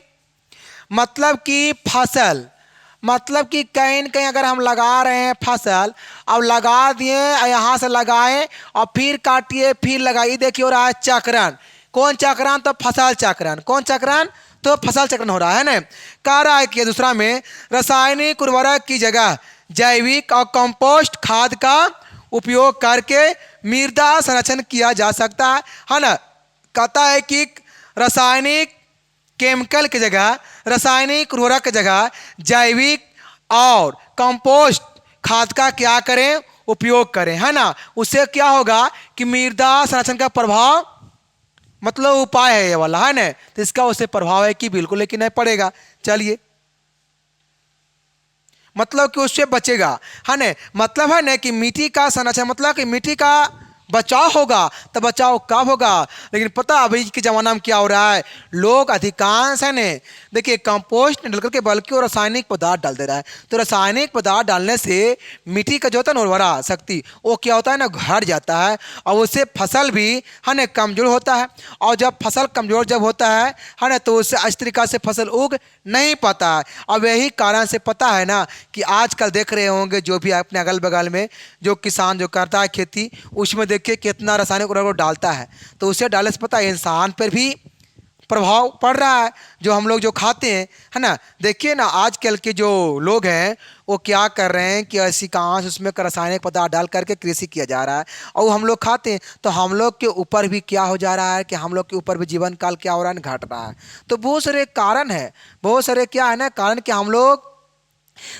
मतलब कि फसल, मतलब कि कहीं न कहीं अगर हम लगा रहे हैं फसल, अब लगा दिए यहाँ से लगाएं और फिर काटिए फिर लगाइए, देखिए हो रहा है चक्रण। कौन चक्रण तो फसल चक्रण। कौन चक्रण तो फसल चक्रण हो रहा है ना। कह रहा है कि दूसरा में रासायनिक उर्वरक की जगह जैविक और कंपोस्ट खाद का उपयोग करके मृदा संरक्षण किया जा सकता है ना। कहता है कि रासायनिक केमिकल की जगह, रासायनिक उर्वरक की जगह जैविक और कंपोस्ट खाद का क्या करें, उपयोग करें, है ना। उससे क्या होगा कि मृदा संरक्षण का प्रभाव, मतलब उपाय है ये वाला, है ना। तो इसका उससे प्रभाव है कि बिल्कुल लेकिन नहीं पड़ेगा। चलिए मतलब कि उससे बचेगा, है ना। मतलब है ना कि मिट्टी का संरक्षण, मतलब कि मिट्टी का बचाव होगा। तो बचाव कब होगा, लेकिन पता अभी के ज़माना में क्या हो रहा है, लोग अधिकांश है ने देखिए कंपोस्ट डाल करके बल्कि वो रासायनिक पदार्थ डाल दे रहा है। तो रासायनिक पदार्थ डालने से मिट्टी का जो होता है ना उर्वरा शक्ति, वो क्या होता है ना घट जाता है और उससे फसल भी है ना कमज़ोर होता है। और जब फसल कमज़ोर जब होता है ना, तो उससे अच्छी तरीक़ा से फसल उग नहीं पाता है। अब यही कारण से पता है ना कि आजकल देख रहे होंगे जो भी अपने अगल बगल में जो किसान जो करता है खेती, उसमें देखिए कितना रासायनिक उर्वरक डालता है। तो उसे डालने से पता है इंसान पर भी प्रभाव पड़ रहा है, जो हम लोग जो खाते हैं, है ना। देखिए ना आजकल के जो लोग हैं वो क्या कर रहे हैं कि ऐसी कांच उसमें रासायनिक पदार्थ डाल करके कृषि किया जा रहा है और हम लोग खाते हैं। तो हम लोग के ऊपर भी क्या हो जा रहा है कि हम लोग के ऊपर भी जीवन काल क्या हो रहा है, घट रहा है। तो बहुत सारे कारण है, बहुत सारे क्या है ना कारण कि हम लोग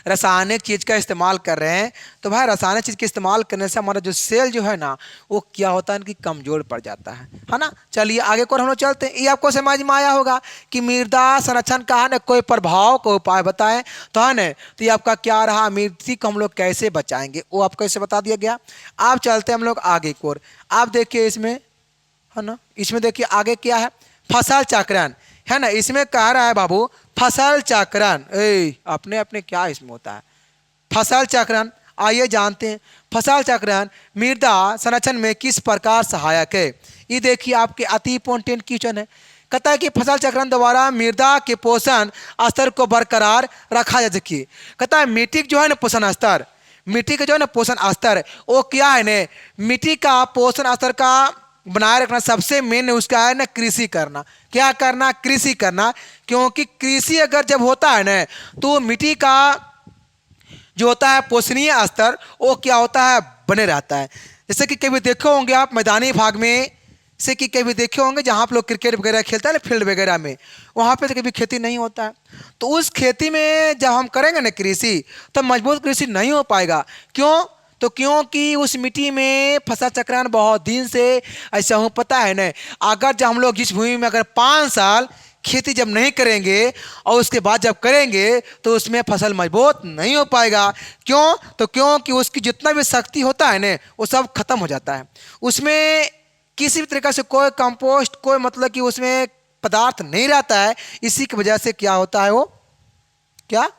रासायनिक चीज़ का इस्तेमाल कर रहे हैं। तो भाई रासायनिक चीज़ के इस्तेमाल करने से हमारा जो सेल जो है ना वो क्या होता है कि कमज़ोर पड़ जाता है ना। चलिए आगे को हम लोग चलते हैं। ये आपको समझ में आया होगा कि मृदा संरक्षण का है ना कोई प्रभाव को उपाय बताएं, तो है ना। तो ये आपका क्या रहा, मिट्टी को हम लोग कैसे बचाएंगे वो आपको कैसे बता दिया गया। आप चलते हैं हम लोग आगे की ओर। आप देखिए इसमें, है ना, इसमें देखिए आगे क्या है, फसल चक्रण, है ना। इसमें कह रहा है बाबू फसल चक्रण, अपने अपने क्या इसमें होता है फसल चक्रण। आइए जानते हैं फसल चक्रण मृदा संरक्षण में किस प्रकार सहायक है। ये देखिए आपके अति इंपॉर्टेंट क्वेश्चन है। कहता है कि फसल चक्रण द्वारा मृदा के पोषण स्तर को बरकरार रखा जा सके। कहता है मिट्टी जो है ना पोषण स्तर, मिट्टी का जो है ना पोषण स्तर वो क्या है ने, मिट्टी का पोषण स्तर का बनाए रखना सबसे मेन उसका है ना कृषि करना। क्या करना? कृषि करना। क्योंकि कृषि अगर जब होता है ना तो मिट्टी का जो होता है पोषणीय स्तर वो क्या होता है, बने रहता है। जैसे कि कभी देखे होंगे आप मैदानी भाग में, जैसे कि कभी देखे होंगे जहाँ आप लोग क्रिकेट वगैरह खेलता है ना फील्ड वगैरह में, वहाँ पे तो कभी खेती नहीं होता है। तो उस खेती में जब हम करेंगे ना कृषि, तो मजबूत कृषि नहीं हो पाएगा। क्यों? तो क्योंकि उस मिट्टी में फसल चक्रण बहुत दिन से ऐसा हो, पता है ना। अगर जब हम लोग जिस भूमि में अगर 5 साल खेती जब नहीं करेंगे और उसके बाद जब करेंगे तो उसमें फसल मजबूत नहीं हो पाएगा। क्यों? तो क्योंकि उसकी जितना भी शक्ति होता है ना वो सब खत्म हो जाता है। उसमें किसी भी तरीके से कोई कंपोस्ट, कोई मतलब कि उसमें पदार्थ नहीं रहता है। इसी की वजह से क्या होता है वो क्या।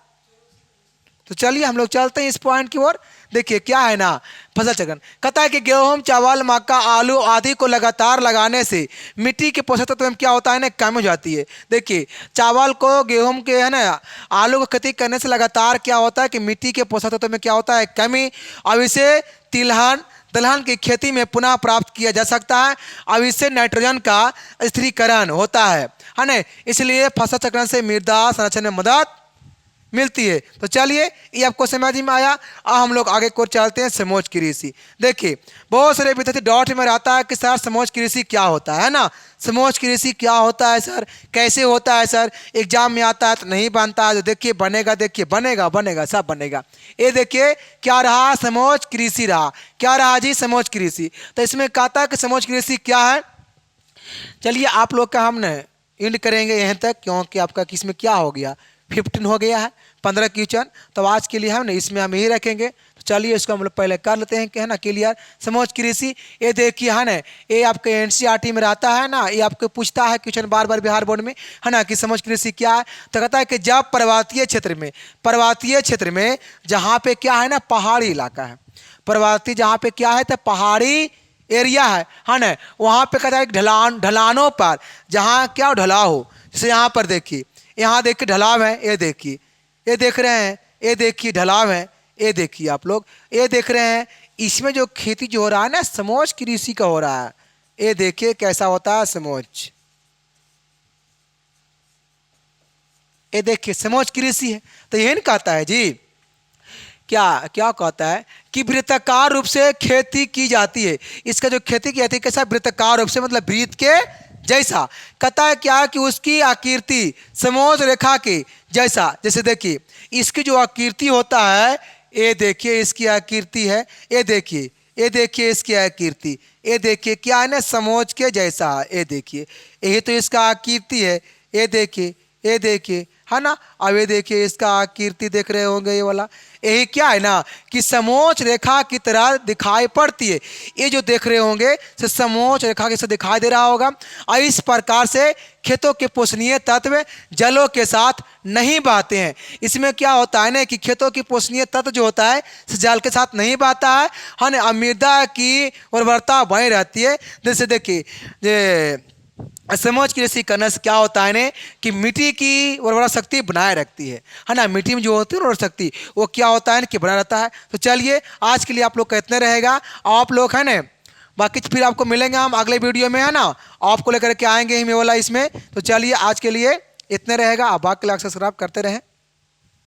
तो चलिए हम लोग चलते हैं इस पॉइंट की ओर। देखिए क्या है ना, फसल चक्रण कहता है कि गेहूं, चावल, मक्का, आलू आदि को लगातार लगाने से मिट्टी के पोषक तत्व में क्या होता है ना, कम हो जाती है। देखिए चावल को, गेहूं के है ना, आलू को खेती करने से लगातार क्या होता है कि मिट्टी के पोषक तत्व में क्या होता है, कमी। अब इसे तिलहन दलहन की खेती में पुनः प्राप्त किया जा सकता है। अब इससे नाइट्रोजन का स्थिरीकरण होता है ना। इसलिए फसल चक्रण से मृदा संरक्षण में मदद मिलती है। तो चलिए ये आपको समझ में आया। अब हम लोग आगे को चलते हैं, समोच्च कृषि। देखिए बहुत सारे विद्यार्थी डाउट में रहता है कि सर समोच्च कृषि क्या होता है ना, समोच्च कृषि क्या होता है सर, कैसे होता है सर, एग्जाम में आता है तो नहीं बनता है। तो देखिए बनेगा, देखिए बनेगा, बनेगा, सब बनेगा। ये देखिए क्या रहा, समोच्च कृषि रहा। क्या रहा जी, समोच्च कृषि। तो इसमें कहता है कि समोच्च कृषि क्या है। चलिए आप लोग का हम न एंड करेंगे यहाँ तक, क्योंकि आपका किसमें क्या हो गया, 15 हो गया है, 15 क्वेश्चन। तो आज के लिए हम ना इसमें हम यही रखेंगे। तो चलिए इसको हम लोग पहले कर लेते हैं कि है ना क्लियर। समोच्च कृषि ये देखिए है ना, ये आपके एनसीईआरटी में रहता है ना, ये आपको पूछता है क्वेश्चन बार बार बिहार बोर्ड में है ना कि समोच्च कृषि क्या है। तो कहता है कि जब पर्वतीय क्षेत्र में जहाँ पे क्या है ना, पहाड़ी इलाका है, पर्वतीय जहाँ पे क्या है तो पहाड़ी एरिया है ना, वहाँ पे कहता है ढलानों पर जहाँ क्या ढलाव हो। जैसे यहाँ पर देखिए, यहाँ देखिए ढलाव है, ये देखिए, ये देख रहे हैं, ये देखिए ढलाव है, ये देखिए आप लोग, ये देख रहे हैं। इसमें जो खेती जो हो रहा है ना, समोच्च कृषि का हो रहा है। ये देखिए कैसा होता है समोच्च, ये देखिए समोच्च कृषि है। तो यही कहता है जी, क्या क्या कहता है कि वृत्ताकार रूप से खेती की जाती है। इसका जो खेती की जाती है कैसा, वृत्ताकार रूप से, मतलब वृत्त के जैसा। कहता है क्या कि उसकी आकृति समोच्च रेखा के जैसा। जैसे देखिए इसकी जो आकृति होता है, ये देखिए इसकी आकृति है, ये देखिए, ये देखिए इसकी आकृति, ये देखिए क्या है ना, समोच्च के जैसा है। ये देखिए यही तो इसका आकृति है, ये देखिए, ये देखिए है ना। अब ये देखिए इसका आकृति देख रहे होंगे, ये वाला यही क्या है ना कि समोच्च रेखा की तरह दिखाई पड़ती है। ये जो देख रहे होंगे से समोच्च रेखा के साथ दिखाई दे रहा होगा। और इस प्रकार से खेतों के पोषणीय तत्व जलों के साथ नहीं बहते हैं। इसमें क्या होता है ना कि खेतों की पोषणीय तत्व जो होता है जल के साथ नहीं बहता है ना, मृदा की उर्वरता बनी रहती है। जैसे देखिए समोच्च कृषि करने से क्या होता है ना कि मिट्टी की उर्वरा शक्ति बनाए रखती है ना। मिट्टी में जो होती है उर्वरा शक्ति वो क्या होता है ना कि बना रहता है। तो चलिए आज के लिए आप लोग का इतना रहेगा। आप लोग है ना, बाकी फिर आपको मिलेंगे हम अगले वीडियो में है ना, आपको लेकर के आएंगे ही वाला इसमें। तो चलिए आज के लिए इतने रहेगा। आप बाकी सब्सक्राइब करते रहें।